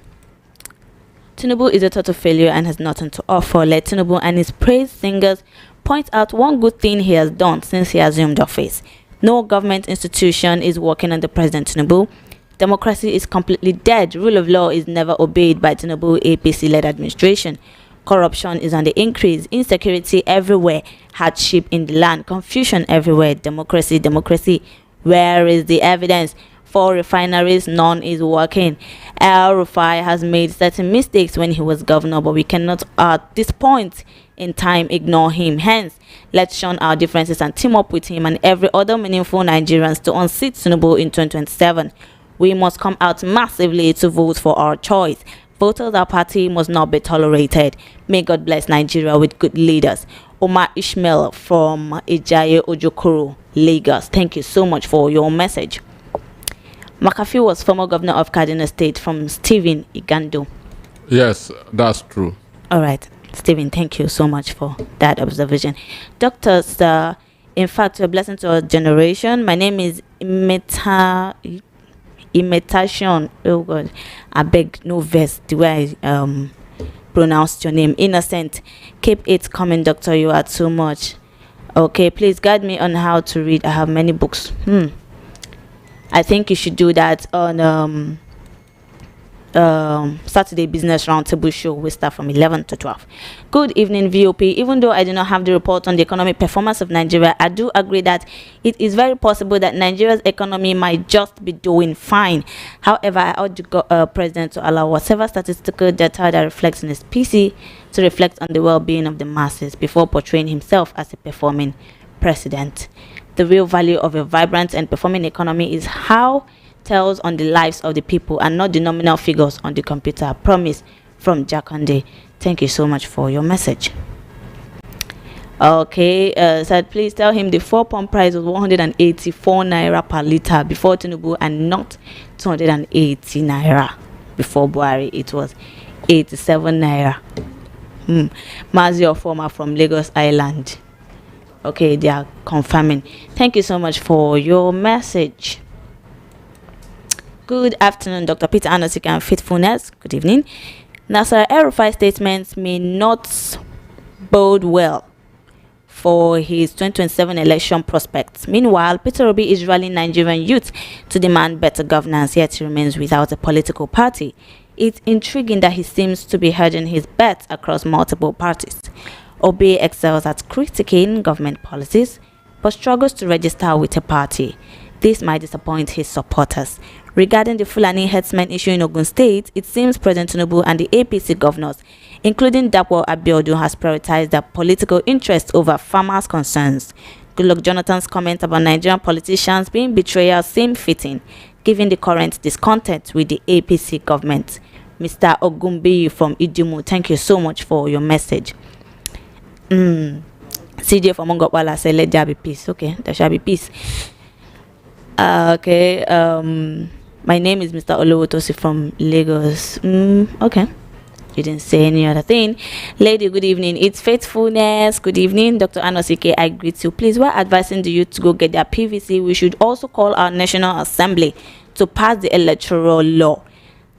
[SPEAKER 1] Tinubu is a total failure and has nothing to offer. Let Tinubu and his praise singers point out one good thing he has done since he assumed office. No government institution is working under President Tinubu. Democracy is completely dead. Rule of law is never obeyed by Tinubu APC-led administration. Corruption is on the increase. Insecurity everywhere. Hardship in the land. Confusion everywhere. Democracy, democracy. Where is the evidence? For refineries, none is working. El Rufai has made certain mistakes when he was governor, but we cannot at this point in time ignore him. Hence, let's shun our differences and team up with him and every other meaningful Nigerians to unseat Tinubu in 2027. We must come out massively to vote for our choice. Voters, our party must not be tolerated. May God bless Nigeria with good leaders. Omar Ishmael from Ijaye Ojokoro, Lagos. Thank you so much for your message. McAfee was former governor of Kaduna State from Stephen Igando.
[SPEAKER 2] Yes, that's true.
[SPEAKER 1] All right, Stephen, thank you so much for that observation. Doctors, in fact, a blessing to our generation. My name is Imitation. Oh God, I beg no verse the way I pronounced your name. Innocent. Keep it coming, doctor. You are too much. Okay, please guide me on how to read. I have many books. I think you should do that on Saturday Business Roundtable show. We start from 11 to 12. Good evening, VOP. Even though I do not have the report on the economic performance of Nigeria, I do agree that it is very possible that Nigeria's economy might just be doing fine. However, I urge the president to allow whatever statistical data that reflects on his PC to reflect on the well-being of the masses before portraying himself as a performing president. The real value of a vibrant and performing economy is how tells on the lives of the people and not the nominal figures on the computer. Promise from Jakonde. Thank you so much for your message. Okay, said please tell him the 4 pump price was 184 naira per liter before Tinubu and not 280 naira before Buhari. It was 87 naira. Mazio former from Lagos Island. Okay, they are confirming. Thank you so much for your message. Good afternoon, Dr. Peter Anosika and Faithfulness. Good evening. Nasser El-Rufai statements may not bode well for his 2027 election prospects. Meanwhile, Peter Obi is rallying Nigerian youth to demand better governance, yet he remains without a political party. It's intriguing that he seems to be hedging his bets across multiple parties. Obi excels at critiquing government policies, but struggles to register with a party. This might disappoint his supporters. Regarding the Fulani herdsmen issue in Ogun State, it seems President Tinubu and the APC governors, including Dapo Abiodun, has prioritized their political interests over farmers' concerns. Goodluck Jonathan's comment about Nigerian politicians being betrayers seem fitting, given the current discontent with the APC government. Mr. Ogumbi from Idumu, thank you so much for your message. CJ from Mongopwala said, let there be peace. Okay, there shall be peace. Okay, my name is Mr. Olowotosi from Lagos. Okay. You didn't say any other thing. Lady, good evening. It's Faithfulness. Good evening. Dr. Anosike, I greet you. Please, we're advising the youth to go get their PVC. We should also call our National Assembly to pass the electoral law.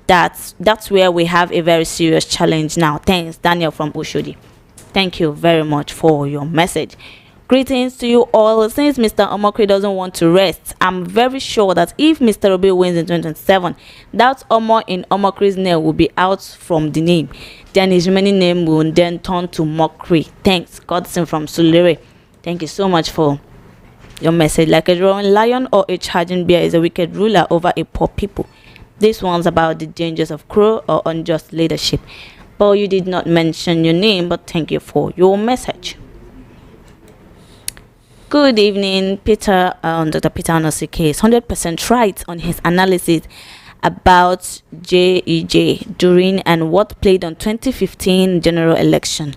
[SPEAKER 1] That's where we have a very serious challenge now. Thanks, Daniel from Oshodi. Thank you very much for your message. Greetings to you all. Since Mr. Omokri doesn't want to rest, I'm very sure that if Mr. Obi wins in 2027, that Omo in Omokri's name will be out from the name. Then his remaining name will then turn to Mokri. Thanks, Godson from Sulere. Thank you so much for your message. Like a roaring lion or a charging bear is a wicked ruler over a poor people. This one's about the dangers of cruel or unjust leadership. But you did not mention your name, but thank you for your message. Good evening, Peter. Dr. Peter Anosike is 100% right on his analysis about JEJ during and what played on 2015 general election.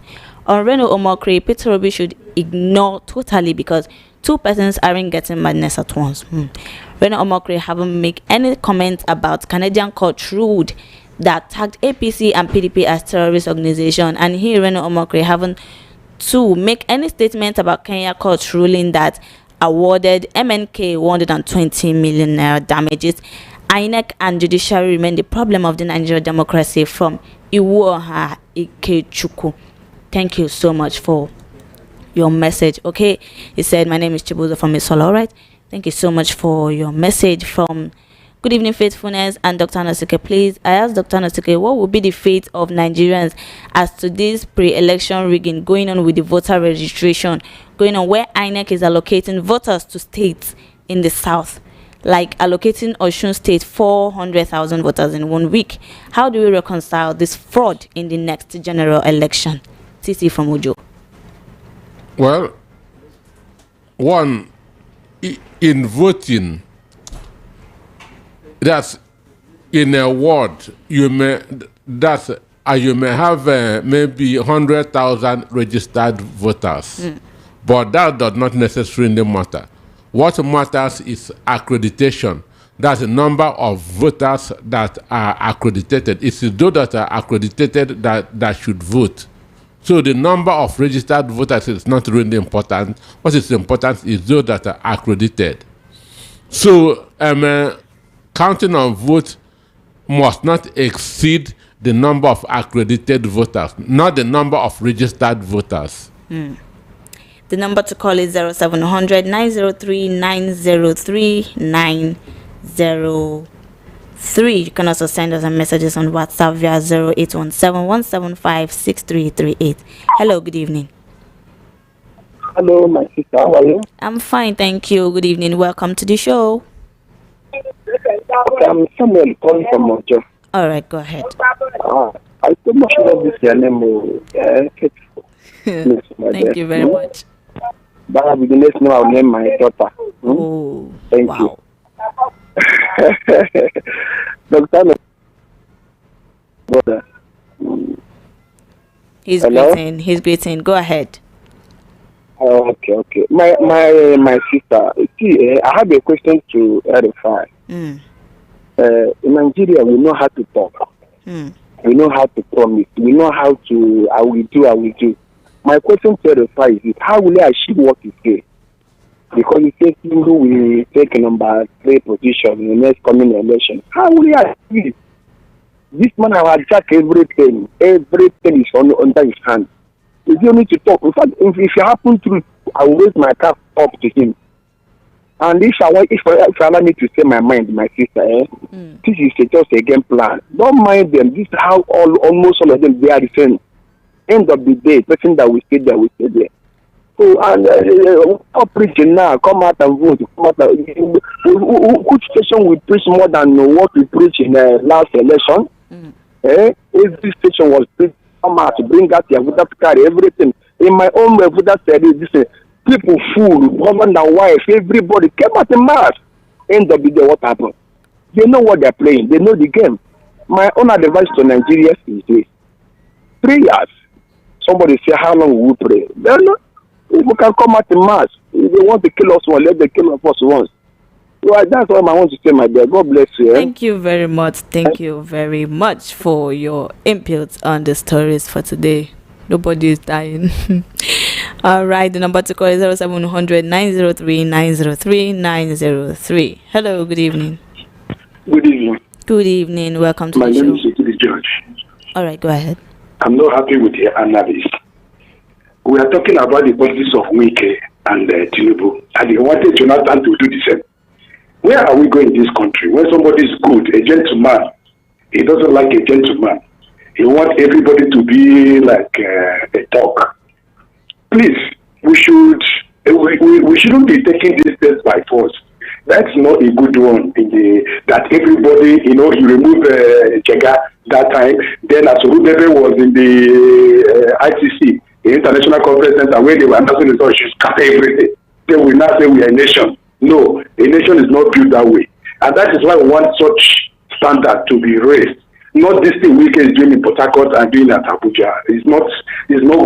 [SPEAKER 1] On Reno Omokri, Peter Obi should ignore totally because two persons aren't getting madness at once. Reno Omokri haven't made any comment about Canadian court ruled that tagged APC and PDP as terrorist organization, and he, Reno Omokri, haven't to make any statement about Kenya court ruling that awarded MNK 120 million naira damages. INEC and judiciary remain the problem of the Nigerian democracy from Iwoha Ikechukwu. Thank you so much for your message. Okay, he said, my name is Chibuzo from Misolo. All right, thank you so much for your message from Good evening, Faithfulness and Dr. Anosike. Please, I asked Dr. Anosike, what will be the fate of Nigerians as to this pre-election rigging going on with the voter registration going on, where INEC is allocating voters to states in the south, like allocating Osun State 400,000 voters in 1 week? How do we reconcile this fraud in the next general election? TC from Ujo.
[SPEAKER 2] Well, one, in voting, that's in a ward, you may have maybe 100,000 registered voters, but that does not necessarily matter. What matters is accreditation. That's the number of voters that are accredited. It's those that are accredited that should vote. So the number of registered voters is not really important. What is important is those that are accredited. So counting of votes must not exceed the number of accredited voters, not the number of registered voters.
[SPEAKER 1] The number to call is 0700 903 903 903. You can also send us a messages on WhatsApp via 0817 175 6338. Hello, good evening.
[SPEAKER 5] Hello, my sister. How are you?
[SPEAKER 1] I'm fine, thank you. Good evening. Welcome to the show.
[SPEAKER 5] Okay, I'm Samuel calling from Mojo.
[SPEAKER 1] All right, go ahead.
[SPEAKER 5] I so much love this your name.
[SPEAKER 1] Thank you very much.
[SPEAKER 5] But with the next name, I'll name my daughter.
[SPEAKER 1] Oh,
[SPEAKER 5] thank
[SPEAKER 1] wow.
[SPEAKER 5] you. Dr. Brother.
[SPEAKER 1] He's greeting. Go ahead.
[SPEAKER 5] Okay. My sister. See, I have a question to clarify.
[SPEAKER 1] Mm.
[SPEAKER 5] In Nigeria, we know how to talk.
[SPEAKER 1] Mm.
[SPEAKER 5] We know how to promise. We know how to. I will do. My question to clarify is: how will I achieve what you say? Because you say Tinubu will take number 3 position in the next coming election. How will I achieve it? This man has hijacked everything. Everything is under his hand. You don't need to talk. In fact, if it happens to, I will raise my cap up to him. And if I allow me to say my mind, my sister, this is just a game plan. Don't mind them. This is how almost all of them, they are the same. End of the day, person that will stay there will stay there. So, and stop preaching now. Come out and vote. Which station will preach more than what we preach in the last election? Every station was preached. Come out to bring out your voter carry everything. In my own way, voter said this. People, fool, woman and wife, everybody came out in mass. End of the day, what happened? They know what they're playing. They know the game. My own advice to Nigeria is this: prayers. Somebody say, how long will we pray? Then we can come out in mass. If they want to kill us once, let them kill us once. So that's what I want to say, my dear. God bless you.
[SPEAKER 1] Thank you very much. Thank you very much for your inputs on the stories for today. Nobody is dying. All right, the number to call is 0700 903 903 903. Hello, good evening.
[SPEAKER 11] Good evening.
[SPEAKER 1] Good evening. Welcome to
[SPEAKER 11] My
[SPEAKER 1] the show.
[SPEAKER 11] name is Ekpa George.
[SPEAKER 1] All right, go ahead.
[SPEAKER 11] I'm not happy with the analysis. We are talking about the politics of Wike and Tinubu, and they wanted Jonathan to do the same. Where are we going in this country? When somebody is good, a gentleman, he doesn't like a gentleman. He wants everybody to be like a dog. Please, we shouldn't be taking this test by force. That's not a good one. That everybody, you remove Jega that time. Then Asorubebe was in the ICC, the International Conference Center, where they were announcing the results. She scattered everything. Then we now say we are a nation. No, a nation is not built that way. And that is why we want such standard to be raised. Not this thing Wike is doing in Port Harcourt and doing at Abuja. It's not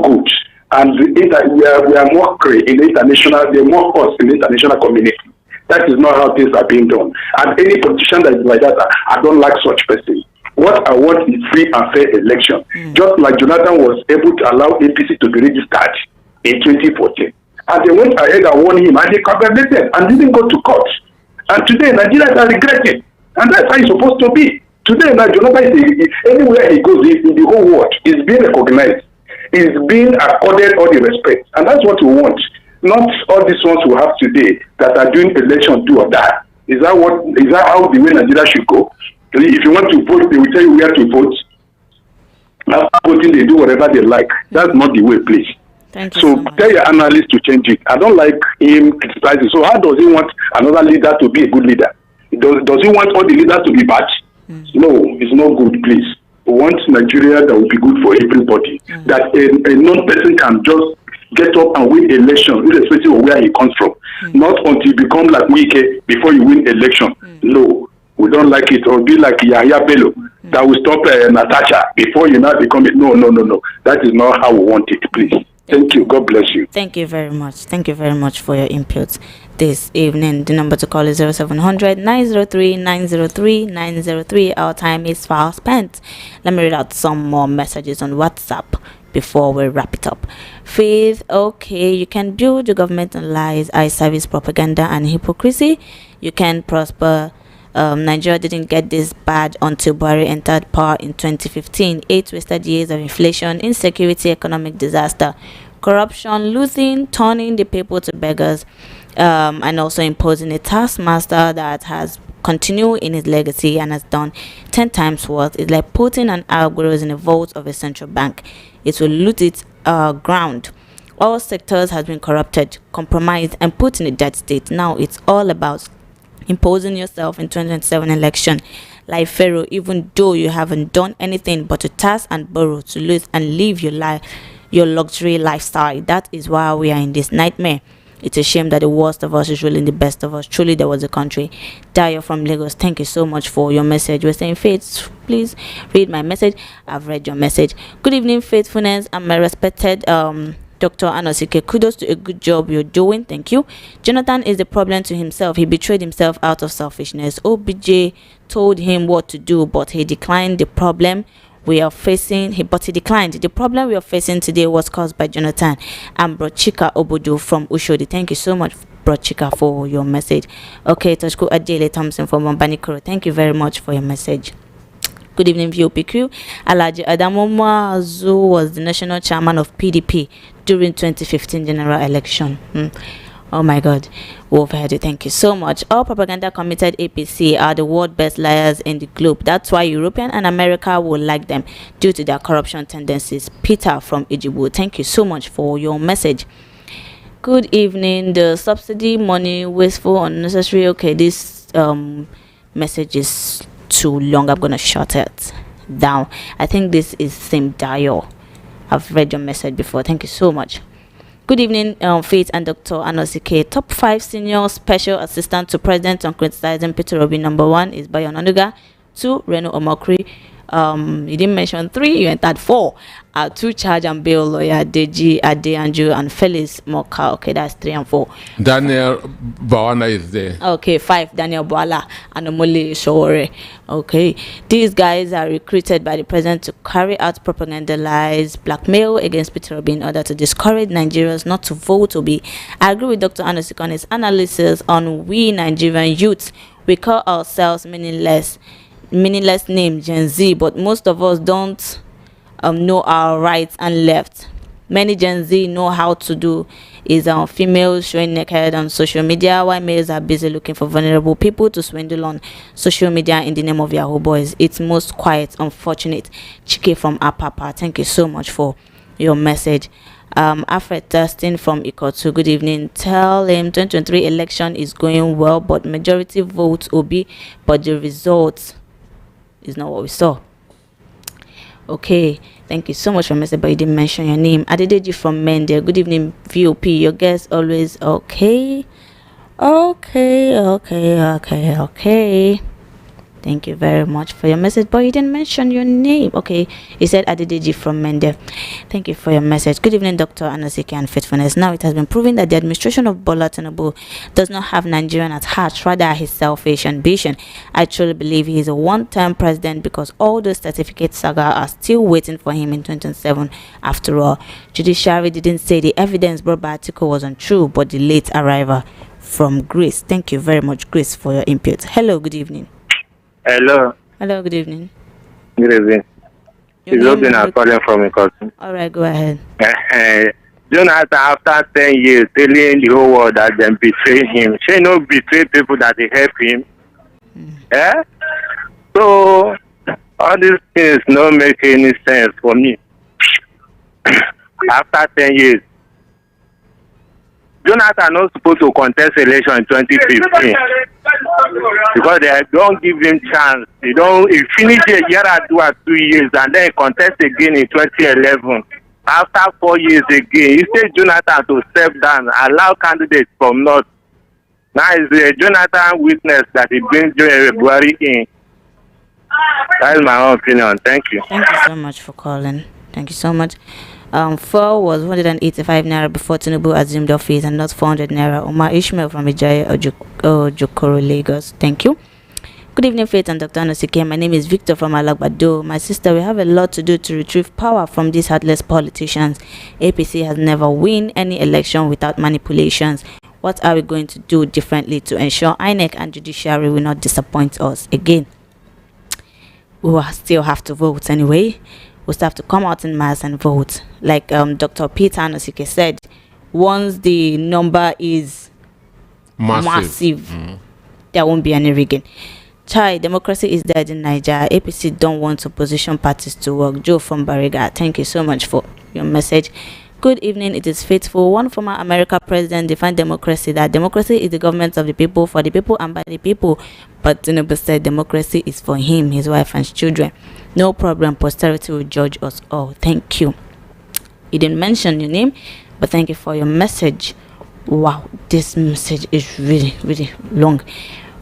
[SPEAKER 11] good. And we are mockery in the international, they mock us in the international community. That is not how things are being done. And any politician that is like that, I don't like such person. What I want is free and fair election. Just like Jonathan was able to allow APC to be registered in 2014. And they went ahead and won him, and they congratulated and didn't go to court. And today, Nigerians are regretting. And that's how it's supposed to be. Today, Jonathan is anywhere he goes in the whole world, is being recognized. Is being accorded all the respect. And that's what we want. Not all these ones we have today that are doing election do or die. Is that how the way Nigeria should go? If you want to vote, they will tell you where to vote. After voting, they do whatever they like. That's not the way, please.
[SPEAKER 1] Thank you
[SPEAKER 11] so
[SPEAKER 1] much.
[SPEAKER 11] Tell your analyst to change it. I don't like him criticizing. So how does he want another leader to be a good leader? Does he want all the leaders to be bad? No, it's not good, please. We want Nigeria that will be good for everybody. That a non-person can just get up and win election, irrespective of where he comes from. Not until you become like Wike before you win election. No, we don't like it. Or be like Yahya Bello that will stop Natasha before you now become it. No. That is not how we want it, please. Thank you. God bless you.
[SPEAKER 1] Thank you very much. Thank you very much for your input this evening. The number to call is 0700 903 903 903. Our time is fast spent. Let me read out some more messages on WhatsApp before we wrap it up. Faith, okay, you can build your government on lies, eye service, propaganda, and hypocrisy. You can prosper. Nigeria didn't get this bad until Buhari entered power in 2015. 8 wasted years of inflation, insecurity, economic disaster, corruption, looting, turning the people to beggars, and also imposing a taskmaster that has continued in his legacy and has done 10 times worse. It's like putting an algorithm in the vault of a central bank. It will loot its ground. All sectors has been corrupted, compromised, and put in a dead state. Now it's all about imposing yourself in 2027 election like Pharaoh, even though you haven't done anything but to tax and borrow, to lose and live your luxury lifestyle. That is why we are in this nightmare. It's a shame that the worst of us is ruling the best of us. Truly, there was a country. Dayo from Lagos, thank you so much for your message. We're saying, Faith, please read my message. I've read your message. Good evening, faithfulness, and my respected Dr. Anosike, kudos to a good job you're doing. Thank you. Jonathan is the problem to himself. He betrayed himself out of selfishness. OBJ told him what to do, but he declined. The problem we are facing, he declined. The problem we are facing today was caused by Jonathan and Brochika Obodo from Ushodi. Thank you so much, Brochika, for your message. Okay, Toshko Adele Thompson from Mambanikoro. Thank you very much for your message. Good evening, VOP crew. Alaji Adamu Mazu was the national chairman of PDP during 2015 general election. Oh my God, we've heard it. Thank you so much. All propaganda committed APC are the world best liars in the globe. That's why European and America will like them due to their corruption tendencies. Peter from Ijibu, thank you so much for your message. Good evening. The subsidy money wasteful, unnecessary. Okay, this message is too long. I'm gonna shut it down. I think this is same dial. I've read your message before. Thank you so much. Good evening, Faith and Dr. Anosike. Top 5 senior special assistant to president on criticizing Peter Obi. Number 1 is Bayo Onanuga. 2, Reno Omokri. You didn't mention 3, you entered 4. 2, charge and bail lawyer Deji Adeanju and Felix Moka. Okay, that's 3 and 4.
[SPEAKER 2] Daniel Bawana is there.
[SPEAKER 1] Okay, 5, Daniel Boala and Omole Shore. Okay, these guys are recruited by the president to carry out propaganda lies, blackmail against Peter Obi in order to discourage Nigerians not to vote Obi. I agree with Dr. Anosike on his analysis on we Nigerian youths. We call ourselves meaningless name Gen Z, but most of us don't know our rights and left. Many Gen Z know how to do is females showing naked on social media, while males are busy looking for vulnerable people to swindle on social media in the name of Yahoo boys. It's most quiet, unfortunate. Chike from Apapa, thank you so much for your message. Alfred Thurston from Ikotu, good evening. Tell him 2023 election is going well, but majority votes Obi, but the results is not what we saw. Okay, thank you so much for message, but you didn't mention your name. Adedeji from Mende, good evening, VOP. Your guest always okay. Thank you very much for your message, but you didn't mention your name. Okay, you said Adedeji from Mende. Thank you for your message. Good evening, Dr. Anosike and Faithfulness. Now it has been proven that the administration of Bola Tinubu does not have Nigerian at heart, rather his selfish ambition. I truly believe he is a one-time president because all those certificate saga are still waiting for him in 2027. After all, judiciary didn't say the evidence brought by Atiku was untrue, but the late arrival from Grace. Thank you very much, Grace, for your input. Hello, good evening.
[SPEAKER 12] Hello.
[SPEAKER 1] Hello, good evening.
[SPEAKER 12] Good evening. It's Robin. I'm calling from Ikotu.
[SPEAKER 1] All right, go ahead.
[SPEAKER 12] Jonathan, after 10 years, telling the whole world that they betray him. She no betray people that they help him. So, all these things don't make any sense for me. After 10 years, Jonathan not supposed to contest election in 2015 because they don't give him chance. He finished a year or 2 years and then contest again in 2011. After 4 years again, he said Jonathan to step down, allow candidates from North. Now it's Jonathan witness that he brings Buhari in. That is my own opinion. Thank you.
[SPEAKER 1] Thank you so much for calling. Thank you so much. 4 was 185 naira before Tinubu assumed office and not 400 naira. Omar Ishmael from Ijaya Jokoro, Lagos. Thank you. Good evening, Faith and Dr. Anosike. My name is Victor from Alagbado. My sister, we have a lot to do to retrieve power from these heartless politicians. APC has never won any election without manipulations. What are we going to do differently to ensure INEC and judiciary will not disappoint us again? We will still have to vote anyway. We'll still have to come out in mass and vote. Like Dr. Peter Anosike said, once the number is massive there won't be any rigging. Democracy is dead in Nigeria. APC don't want opposition parties to work. Joe from Bariga, thank you so much for your message. Good evening, it is faithful. One former American president defined democracy that democracy is the government of the people, for the people, and by the people. But Tinubu said democracy is for him, his wife, and his children. No problem, posterity will judge us all. Thank you. You didn't mention your name, but thank you for your message. Wow, this message is really, really long.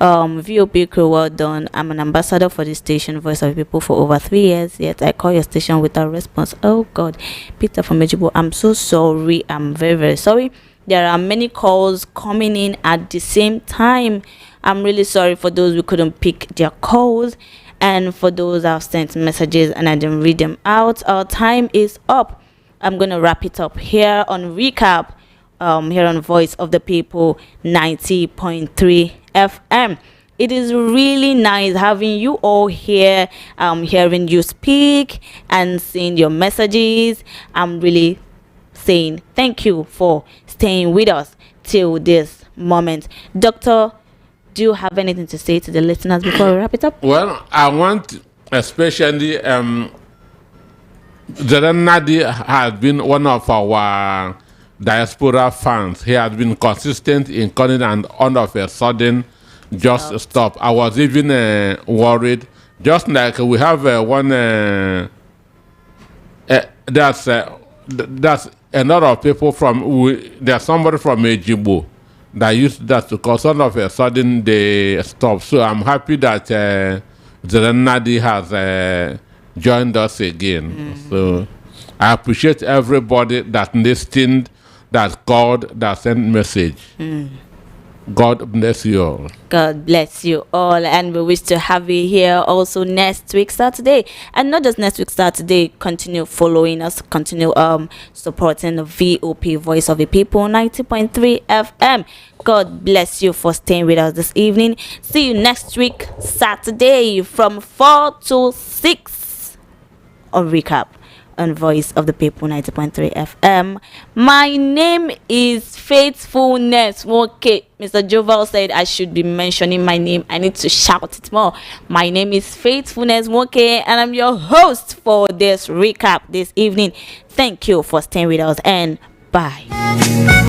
[SPEAKER 1] VOP crew, well done. I'm an ambassador for this station, Voice of the People, for over 3 years. Yet I call your station without response. Oh God, Peter from Ejibo, I'm so sorry. I'm very, very sorry. There are many calls coming in at the same time. I'm really sorry for those who couldn't pick their calls, and for those I've sent messages and I didn't read them out. Our time is up. I'm gonna wrap it up here on recap. Here on Voice of the People 90.3 FM. It is really nice having you all here, hearing you speak and seeing your messages. I'm really saying thank you for staying with us till this moment. Doctor, do you have anything to say to the listeners before we wrap it up?
[SPEAKER 2] Well, I want especially Nadi has been one of our diaspora fans. He has been consistent in calling, and all of a sudden just stop. I was even worried, just like we have one that's a lot of people from there's somebody from Ejibo that used that to call. All of a sudden they stop. So I'm happy that Nadi has joined us again. So I appreciate everybody that listened, that called, that sent message. God bless you all.
[SPEAKER 1] God bless you all, and we wish to have you here also next week Saturday, and not just next week Saturday. Continue following us, continue supporting the VOP, Voice of the People 90.3 FM. God bless you for staying with us this evening. See you next week Saturday from 4 to 6 on recap on Voice of the People 90.3 FM. My name is Faithfulness. Okay, Mr. Joval said I should be mentioning my name. I need to shout it more. My name is Faithfulness Okay, and I'm your host for this recap this evening. Thank you for staying with us, and bye.